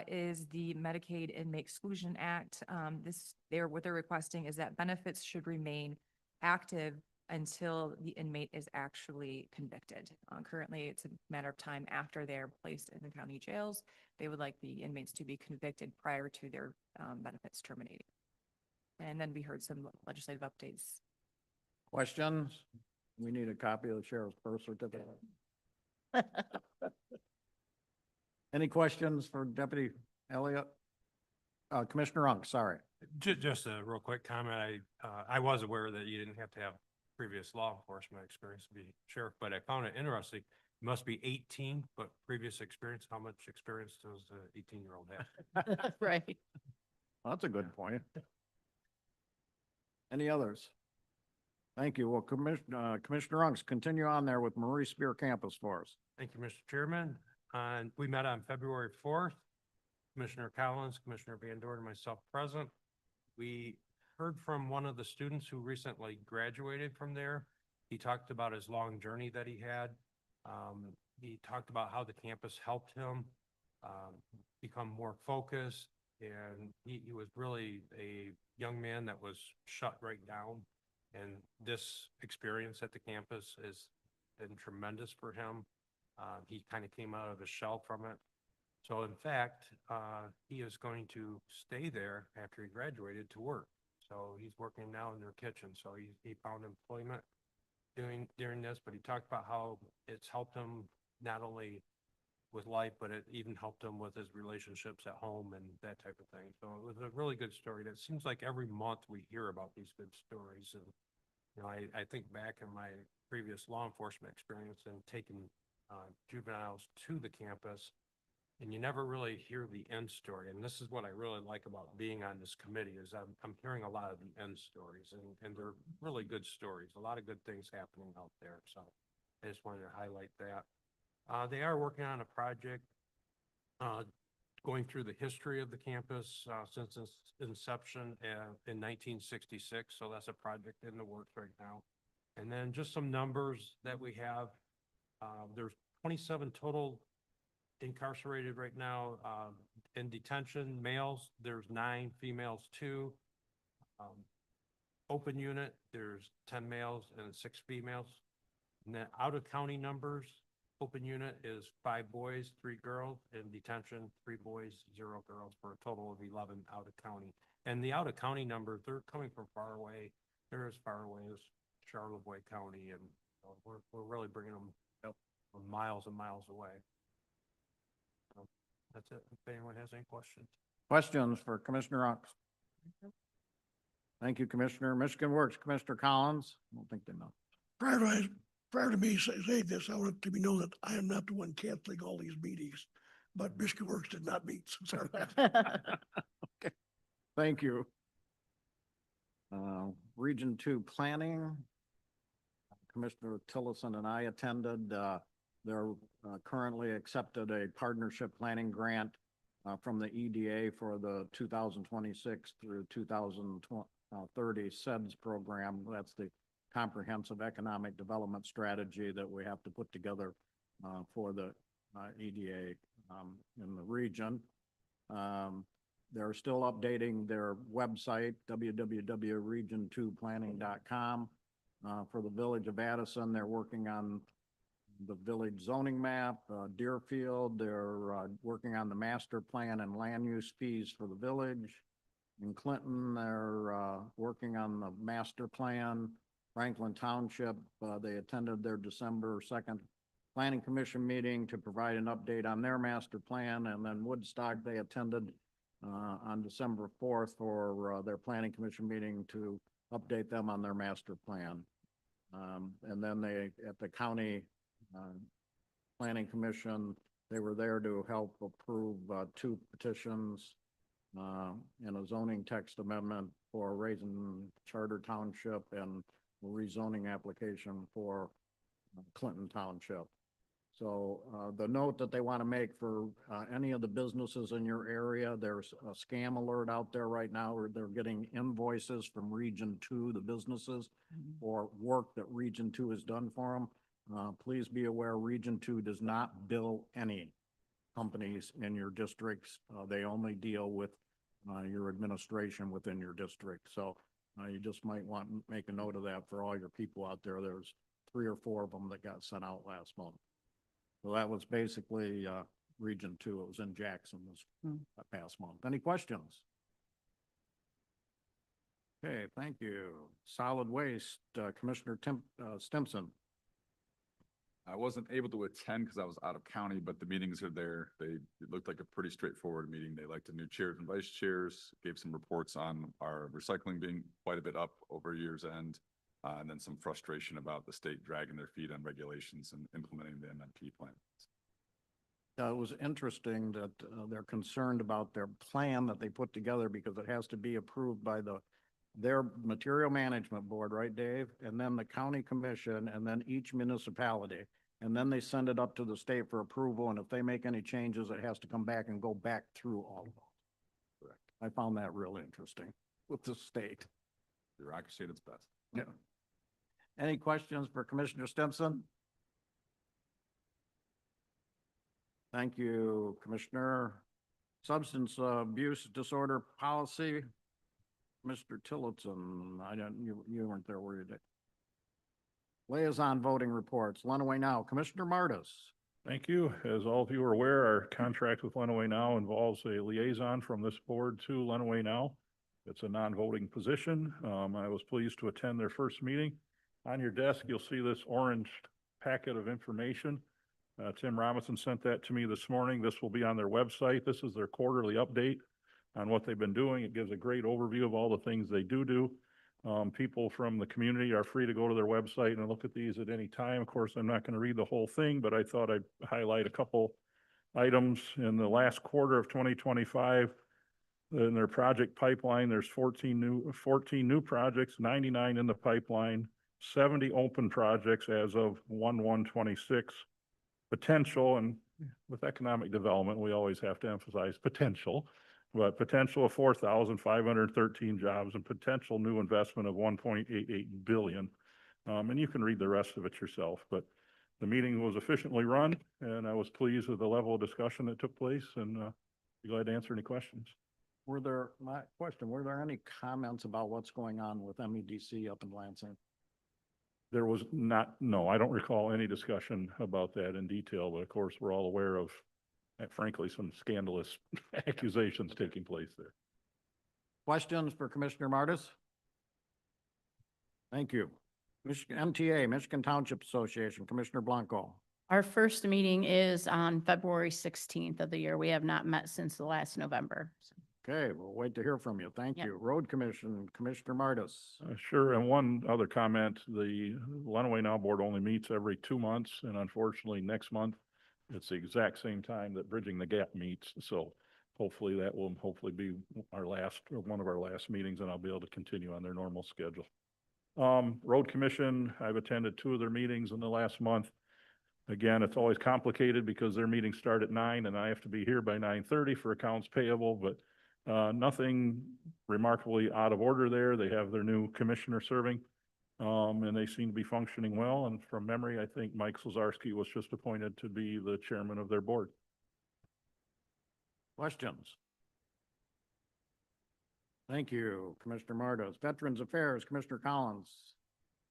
is the Medicaid Inmate Exclusion Act. What they're requesting is that benefits should remain active until the inmate is actually convicted. Currently, it's a matter of time after they're placed in the county jails. They would like the inmates to be convicted prior to their benefits terminating. And then we heard some legislative updates. Questions? We need a copy of the sheriff's birth certificate. Any questions for Deputy Elliott? Commissioner Unk, sorry. Just a real quick comment. I was aware that you didn't have to have previous law enforcement experience to be sheriff, but I found it interesting. You must be 18, but previous experience, how much experience does the 18-year-old have? Right. Well, that's a good point. Any others? Thank you. Well, Commissioner Unks, continue on there with Marie Spear Campus for us. Thank you, Mr. Chairman. We met on February 4th. Commissioner Collins, Commissioner Van Dorn, and myself present. We heard from one of the students who recently graduated from there. He talked about his long journey that he had. He talked about how the campus helped him become more focused, and he was really a young man that was shut right down. And this experience at the campus has been tremendous for him. He kind of came out of his shell from it. So in fact, he is going to stay there after he graduated to work. So he's working now in their kitchen. So he found employment during this, but he talked about how it's helped him not only with life, but it even helped him with his relationships at home and that type of thing. So it was a really good story. It seems like every month we hear about these good stories. And, you know, I think back in my previous law enforcement experience and taking juveniles to the campus, and you never really hear the end story. And this is what I really like about being on this committee is I'm hearing a lot of the end stories, and they're really good stories, a lot of good things happening out there. So I just wanted to highlight that. They are working on a project, going through the history of the campus, since its inception, in 1966. So that's a project in the works right now. And then just some numbers that we have. There's 27 total incarcerated right now, in detention. Males, there's 9, females 2. Open unit, there's 10 males and 6 females. And then out of county numbers, open unit is 5 boys, 3 girls. In detention, 3 boys, 0 girls, for a total of 11 out of county. And the out of county numbers, they're coming from far away. They're as far away as Charlevoix County, and we're really bringing them from miles and miles away. So that's it. If anyone has any questions. Questions for Commissioner Ux? Thank you, Commissioner. Michigan Works, Commissioner Collins. I don't think they know. Prior to me saying this, I want it to be known that I am not the one canceling all these meetings, but Michigan Works did not meet since our last. Okay, thank you. Region 2 Planning. Commissioner Tillotson and I attended. They're currently accepted a partnership planning grant from the EDA for the 2026 through 2030 SEDS program. That's the Comprehensive Economic Development Strategy that we have to put together for the EDA in the region. They're still updating their website, www.region2planning.com. For the village of Addison, they're working on the village zoning map. Deerfield, they're working on the master plan and land use fees for the village. In Clinton, they're working on the master plan. Franklin Township, they attended their December 2nd Planning Commission meeting to provide an update on their master plan. And then Woodstock, they attended on December 4th for their Planning Commission meeting to update them on their master plan. And then they, at the county Planning Commission, they were there to help approve 2 petitions and a zoning text amendment for Raisin Charter Township and a rezoning application for Clinton Township. So the note that they want to make for any of the businesses in your area, there's a scam alert out there right now where they're getting invoices from Region 2, the businesses, for work that Region 2 has done for them. Please be aware, Region 2 does not bill any companies in your districts. They only deal with your administration within your district. So you just might want to make a note of that for all your people out there. There's 3 or 4 of them that got sent out last month. So that was basically Region 2. It was in Jackson this past month. Any questions? Okay, thank you. Solid Waste, Commissioner Stimson. I wasn't able to attend because I was out of county, but the meetings are there. It looked like a pretty straightforward meeting. They liked the new chairs and vice chairs, gave some reports on our recycling being quite a bit up over year's end. And then some frustration about the state dragging their feet on regulations and implementing the MMP plan. It was interesting that they're concerned about their plan that they put together because it has to be approved by their material management board, right, Dave? And then the county commission, and then each municipality. And then they send it up to the state for approval. And if they make any changes, it has to come back and go back through all of them. Correct. I found that real interesting with the state. Bureaucracy at its best. Yeah. Any questions for Commissioner Stimson? Thank you, Commissioner. Substance Abuse Disorder Policy, Mr. Tillotson. You weren't there, were you? Liaison voting reports. Lenawee now. Commissioner Martis. Thank you. As all of you are aware, our contract with Lenawee Now involves a liaison from this board to Lenawee Now. It's a non-voting position. I was pleased to attend their first meeting. On your desk, you'll see this orange packet of information. Tim Robinson sent that to me this morning. This will be on their website. This is their quarterly update on what they've been doing. It gives a great overview of all the things they do. People from the community are free to go to their website and look at these at any time. Of course, I'm not going to read the whole thing, but I thought I'd highlight a couple items. In the last quarter of 2025, in their project pipeline, there's 14 new projects, 99 in the pipeline, 70 open projects as of 1/1/26. Potential, and with economic development, we always have to emphasize potential, but potential of 4,513 jobs and potential new investment of 1.88 billion. And you can read the rest of it yourself, but the meeting was efficiently run and I was pleased with the level of discussion that took place and be glad to answer any questions. Were there any comments about what's going on with MEDC up in Lansing? There was not, no, I don't recall any discussion about that in detail, but of course, we're all aware of, frankly, some scandalous accusations taking place there. Questions for Commissioner Martis? Thank you. MTA, Michigan Township Association, Commissioner Blanco. Our first meeting is on February 16th of the year. We have not met since the last November. Okay, we'll wait to hear from you. Thank Yep. you. Road Commission, Commissioner Martis. Sure, and one other comment, the Lenawee Now Board only meets every 2 months, and unfortunately, next month, it's the exact same time that Bridging the Gap meets, so hopefully that will be our last, or one of our last meetings, and I'll be able to continue on their normal schedule. Road Commission, I've attended 2 of their meetings in the last month. Again, it's always complicated because their meetings start at 9 and I have to be here by 9:30 for accounts payable, but nothing remarkably out of order there. They have their new commissioner serving, and they seem to be functioning well. And from memory, I think Mike Slazarski was just appointed to be the chairman of their board. Questions? Thank you, Commissioner Martis. Veterans Affairs, Commissioner Collins.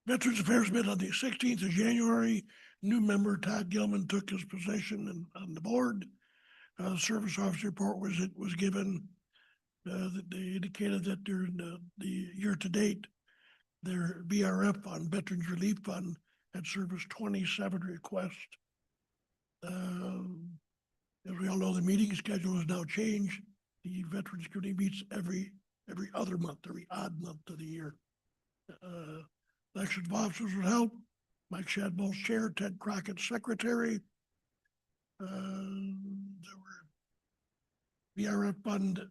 Veterans Affairs met on the 16th of January. New member Todd Gilman took his position on the board. The service officer report was given. That they indicated that during the year to date, their VRF Fund, Veterans Relief Fund, had serviced 27 requests. As we all know, the meeting schedule has now changed. The Veterans Committee meets every other month, every odd month of the year. Election of officers were held. Mike Shadbo's chair, Ted Crockett secretary. There were VRF Fund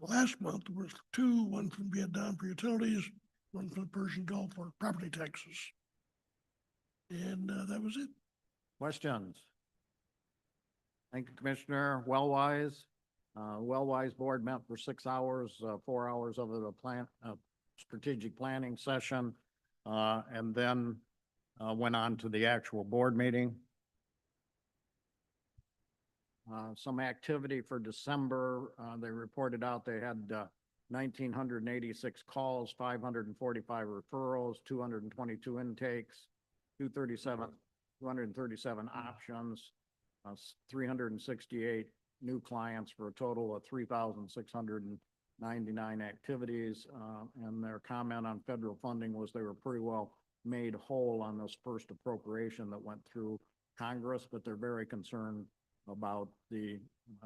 last month was 2, one from Vietnam for utilities, one from the Persian Gulf for property taxes. And that was it. Questions? Thank you, Commissioner. Wellwise. Wellwise Board met for 6 hours, 4 hours of a strategic planning session, and then went on to the actual board meeting. Some activity for December, they reported out they had 1,986 calls, 545 referrals, 222 intakes, 237 options, 368 new clients for a total of 3,699 activities. And their comment on federal funding was they were pretty well made whole on this first appropriation that went through Congress, but they're very concerned about the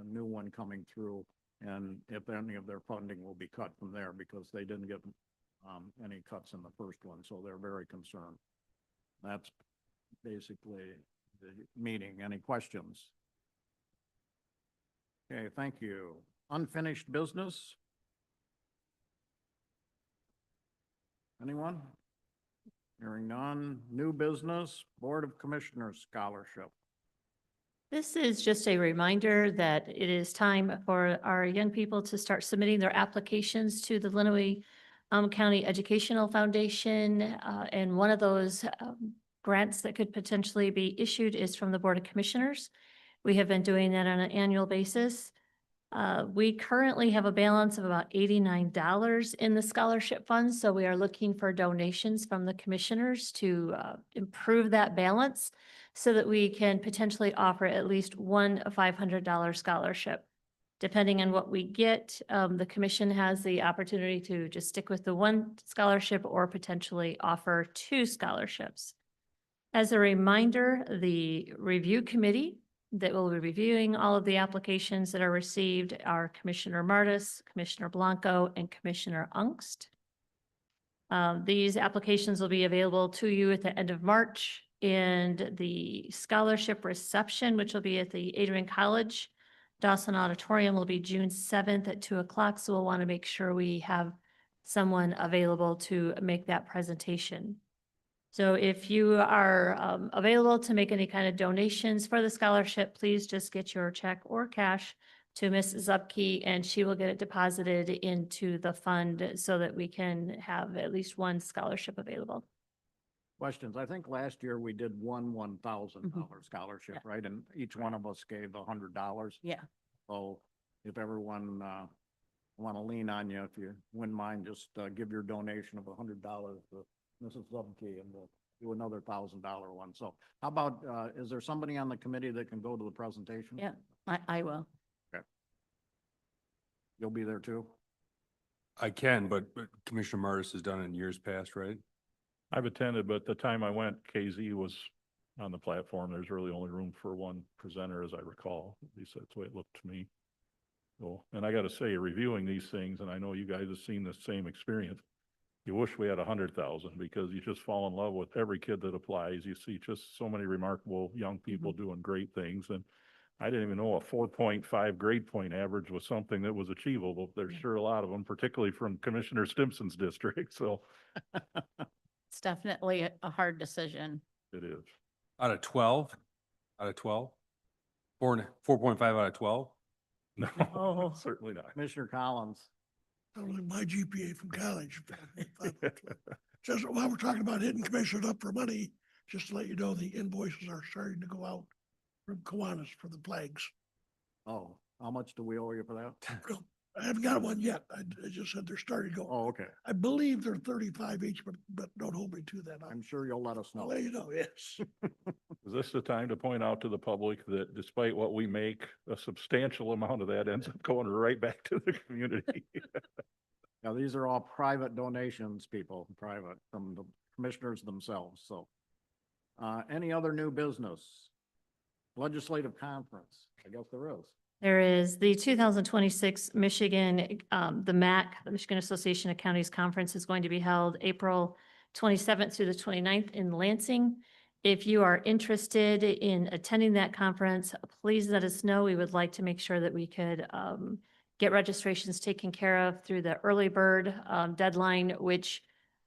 new one coming through and if any of their funding will be cut from there because they didn't get any cuts in the first one, so they're very concerned. That's basically the meeting. Any questions? Okay, thank you. Unfinished business? Anyone? Hearing none. New business, Board of Commissioners Scholarship. This is just a reminder that it is time for our young people to start submitting their applications to the Lenawee County Educational Foundation. And one of those grants that could potentially be issued is from the Board of Commissioners. We have been doing that on an annual basis. We currently have a balance of about $89 in the scholarship fund, so we are looking for donations from the commissioners to improve that balance so that we can potentially offer at least one $500 scholarship. Depending on what we get, the commission has the opportunity to just stick with the one scholarship or potentially offer two scholarships. As a reminder, the review committee that will be reviewing all of the applications that are received are Commissioner Martis, Commissioner Blanco, and Commissioner Ungst. These applications will be available to you at the end of March, and the scholarship reception, which will be at the Adrian College Dawson Auditorium, will be June 7th at 2 o'clock. So we'll want to make sure we have someone available to make that presentation. So if you are available to make any kind of donations for the scholarship, please just get your check or cash to Ms. Zupke, and she will get it deposited into the fund so that we can have at least one scholarship available. Questions? I think last year we did one $1,000 scholarship, Yeah. right? And each one of us gave $100. Yeah. So if everyone, want to lean on you, if you wouldn't mind, just, give your donation of $100 to Mrs. Zupke, and we'll do another $1,000 one. So how about, is there somebody on the committee that can go to the presentation? Yeah, I will. You'll be there too? I can, but Commissioner Martis has done it in years past, right? I've attended, but the time I went, KZ was on the platform. There's really only room for one presenter, as I recall. At least that's the way it looked to me. So, and I gotta say, reviewing these things, and I know you guys have seen the same experience, you wish we had 100,000, because you just fall in love with every kid that applies. You see just so many remarkable young people doing great things. And I didn't even know a 4.5 grade point average was something that was achievable. There's sure a lot of them, particularly from Commissioner Stimpson's district. So It's definitely a hard decision. it is. Out of 12? Out of 12? 4.5 out of 12? No, Oh. certainly not. Commissioner Collins. Only my GPA from college. Just while we're talking about hitting commissioners up for money, just to let you know, the invoices are starting to go out from Kiwanis for the flags. Oh, how much do we owe you for that? Well, I haven't got one yet. I just said they're starting to go. Oh, okay. I believe they're 35 each, but don't hold me to that. I'm sure you'll let us I'll know. let you know, yes. Is this the time to point out to the public that despite what we make, a substantial amount of that ends up going right back to the community? Now, these are all private donations, people, private from the commissioners themselves, so. Any other new business? Legislative conference, I guess there is. There is the 2026 Michigan, the MAC, the Michigan Association of Counties Conference, is going to be held April 27th through the 29th in Lansing. If you are interested in attending that conference, please let us know. We would like to make sure that we could get registrations taken care of through the early bird deadline, which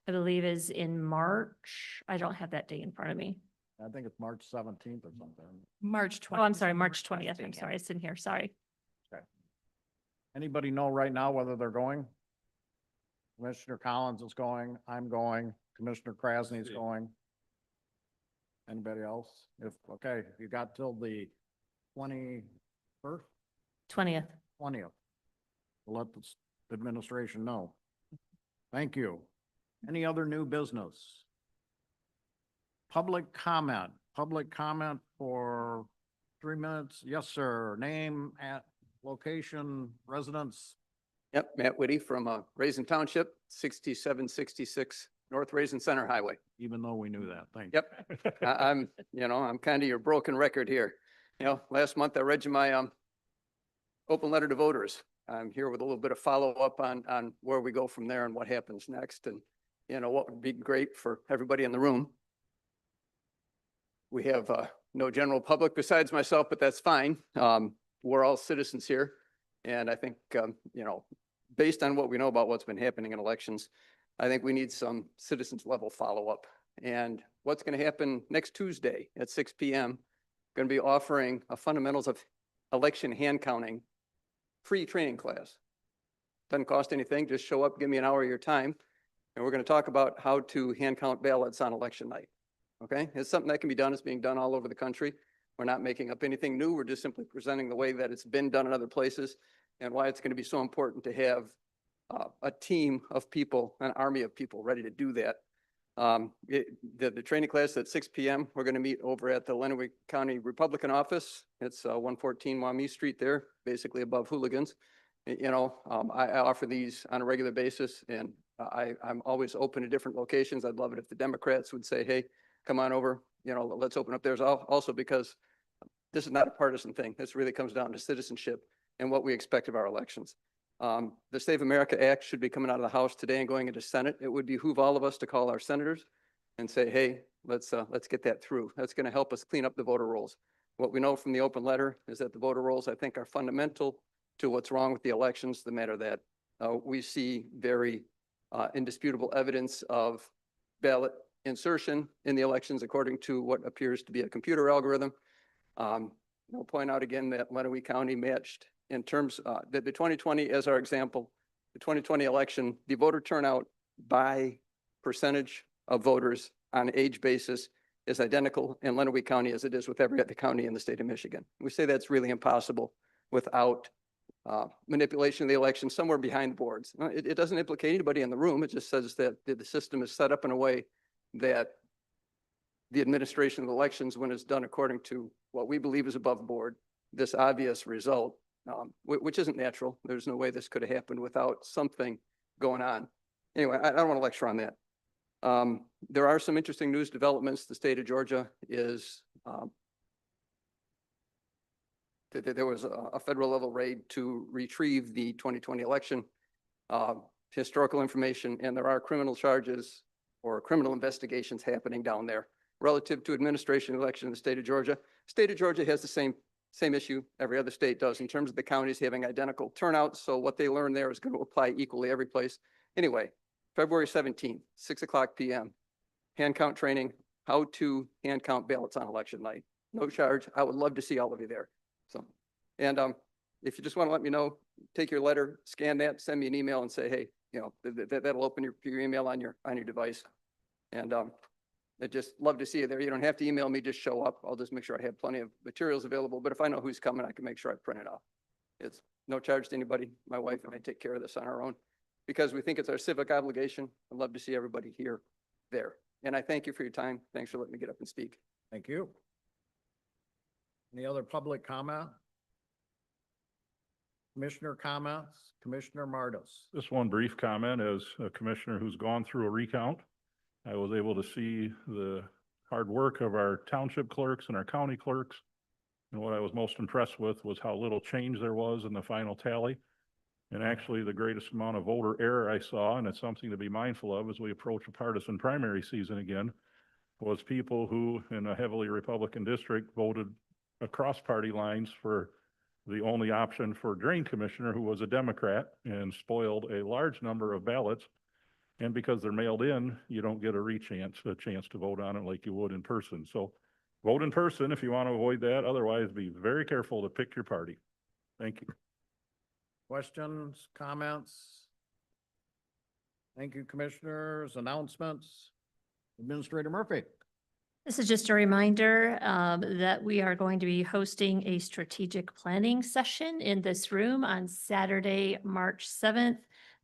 I believe is in March. I don't have that date in front of me. I think it's March 17th or something. March 20th. Oh, I'm sorry, March 20th. I'm sorry, it's in here. Sorry. Anybody know right now whether they're going? Commissioner Collins is going, I'm going, Commissioner Krasny is going. Anybody else? If, okay, you got till the 21st, 20th. 20th. We'll let the administration know. Thank you. Any other new business? Public comment for 3 minutes. Yes, sir. Name, at location, residence. Yep, Matt Whitty from Raisin Township, 6766 North Raisin Center Highway. Even though we knew that, thank you. Yep, I'm kind of your broken record here. Last month I read you my open letter to voters. I'm here with a little bit of follow-up on where we go from there and what happens next, and what would be great for everybody in the room. We have no general public besides myself, but that's fine. We're all citizens here. And I think, based on what we know about what's been happening in elections, I think we need some citizens level follow-up. And what's going to happen next Tuesday at 6 p.m., going to be offering a fundamentals of election hand counting free training class. Doesn't cost anything. Just show up, give me an hour of your time. And we're going to talk about how to hand count ballots on election night. Okay, it's something that can be done. It's being done all over the country. We're not making up anything new. We're just simply presenting the way that it's been done in other places. and why it's going to be so important to have a team of people, an army of people ready to do that. The training class at 6 PM, we're going to meet over at the Lenawee County Republican Office. It's 114 Waumee Street there, basically above Hooligans. I offer these on a regular basis, and I'm always open to different locations. I'd love it if the Democrats would say, hey, come on over, let's open up theirs also, because this is not a partisan thing. This really comes down to citizenship and what we expect of our elections. The Save America Act should be coming out of the House today and going into Senate. It would behoove all of us to call our senators and say, hey, let's get that through. That's going to help us clean up the voter rolls. What we know from the open letter is that the voter rolls, I think, are fundamental to what's wrong with the elections, the matter that we see very indisputable evidence of ballot insertion in the elections according to what appears to be a computer algorithm. I'll point out again that Lenawee County matched in terms that the 2020 as our example, the 2020 election, the voter turnout by percentage of voters on age basis is identical in Lenawee County as it is with every other county in the state of Michigan. We say that's really impossible without manipulation of the election somewhere behind the boards. It doesn't implicate anybody in the room. It just says that the system is set up in a way that the administration of elections, when it's done according to what we believe is above board, this obvious result, which isn't natural. There's no way this could have happened without something going on. Anyway, I don't want to lecture on that. There are some interesting news developments. The state of Georgia is, there was a federal level raid to retrieve the 2020 election, historical information, and there are criminal charges or criminal investigations happening down there relative to administration election in the state of Georgia. State of Georgia has the same issue every other state does in terms of the counties having identical turnouts. So what they learn there is going to apply equally every place. Anyway, February 17th, 6:00 PM, hand count training, how to hand count ballots on election night. No charge. I would love to see all of you there. So, and if you just want to let me know, take your letter, scan that, send me an email and say, hey, that'll open your email on your device. And I'd just love to see you there. You don't have to email me, just show up. I'll just make sure I have plenty of materials available. But if I know who's coming, I can make sure I print it off. It's no charge to anybody. My wife and I take care of this on our own because we think it's our civic obligation. I'd love to see everybody here, there. And I thank you for your time. Thanks for letting me get up and speak. Thank you. Any other public comment? Commissioner comments? Commissioner Martis. Just one brief comment as a commissioner who's gone through a recount. I was able to see the hard work of our township clerks and our county clerks. And what I was most impressed with was how little change there was in the final tally. And actually the greatest amount of voter error I saw, and it's something to be mindful of as we approach a partisan primary season again, was people who in a heavily Republican district voted across party lines for the only option for drain commissioner, who was a Democrat, and spoiled a large number of ballots. And because they're mailed in, you don't get a chance to vote on it like you would in person. So vote in person if you want to avoid that. Otherwise, be very careful to pick your party. Thank you. Questions, comments? Thank you, commissioners. Announcements? Administrator Murphy. This is just a reminder that we are going to be hosting a strategic planning session in this room on Saturday, March 7th.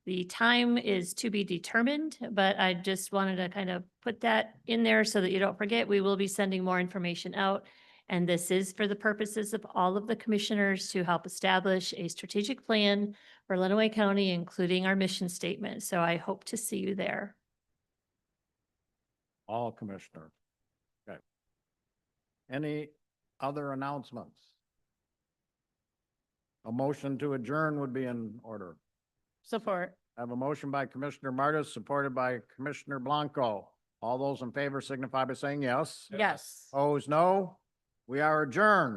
The time is to be determined, but I just wanted to kind of put that in there so that you don't forget. We will be sending more information out. And this is for the purposes of all of the commissioners to help establish a strategic plan for Lenawee County, including our mission statement. So I hope to see you there. All commissioners. Okay. Any other announcements? A motion to adjourn would be in order. Support. I have a motion by Commissioner Martis, supported by Commissioner Blanco. All those in favor signify by saying yes. Yes. Opposed, no. We are adjourned.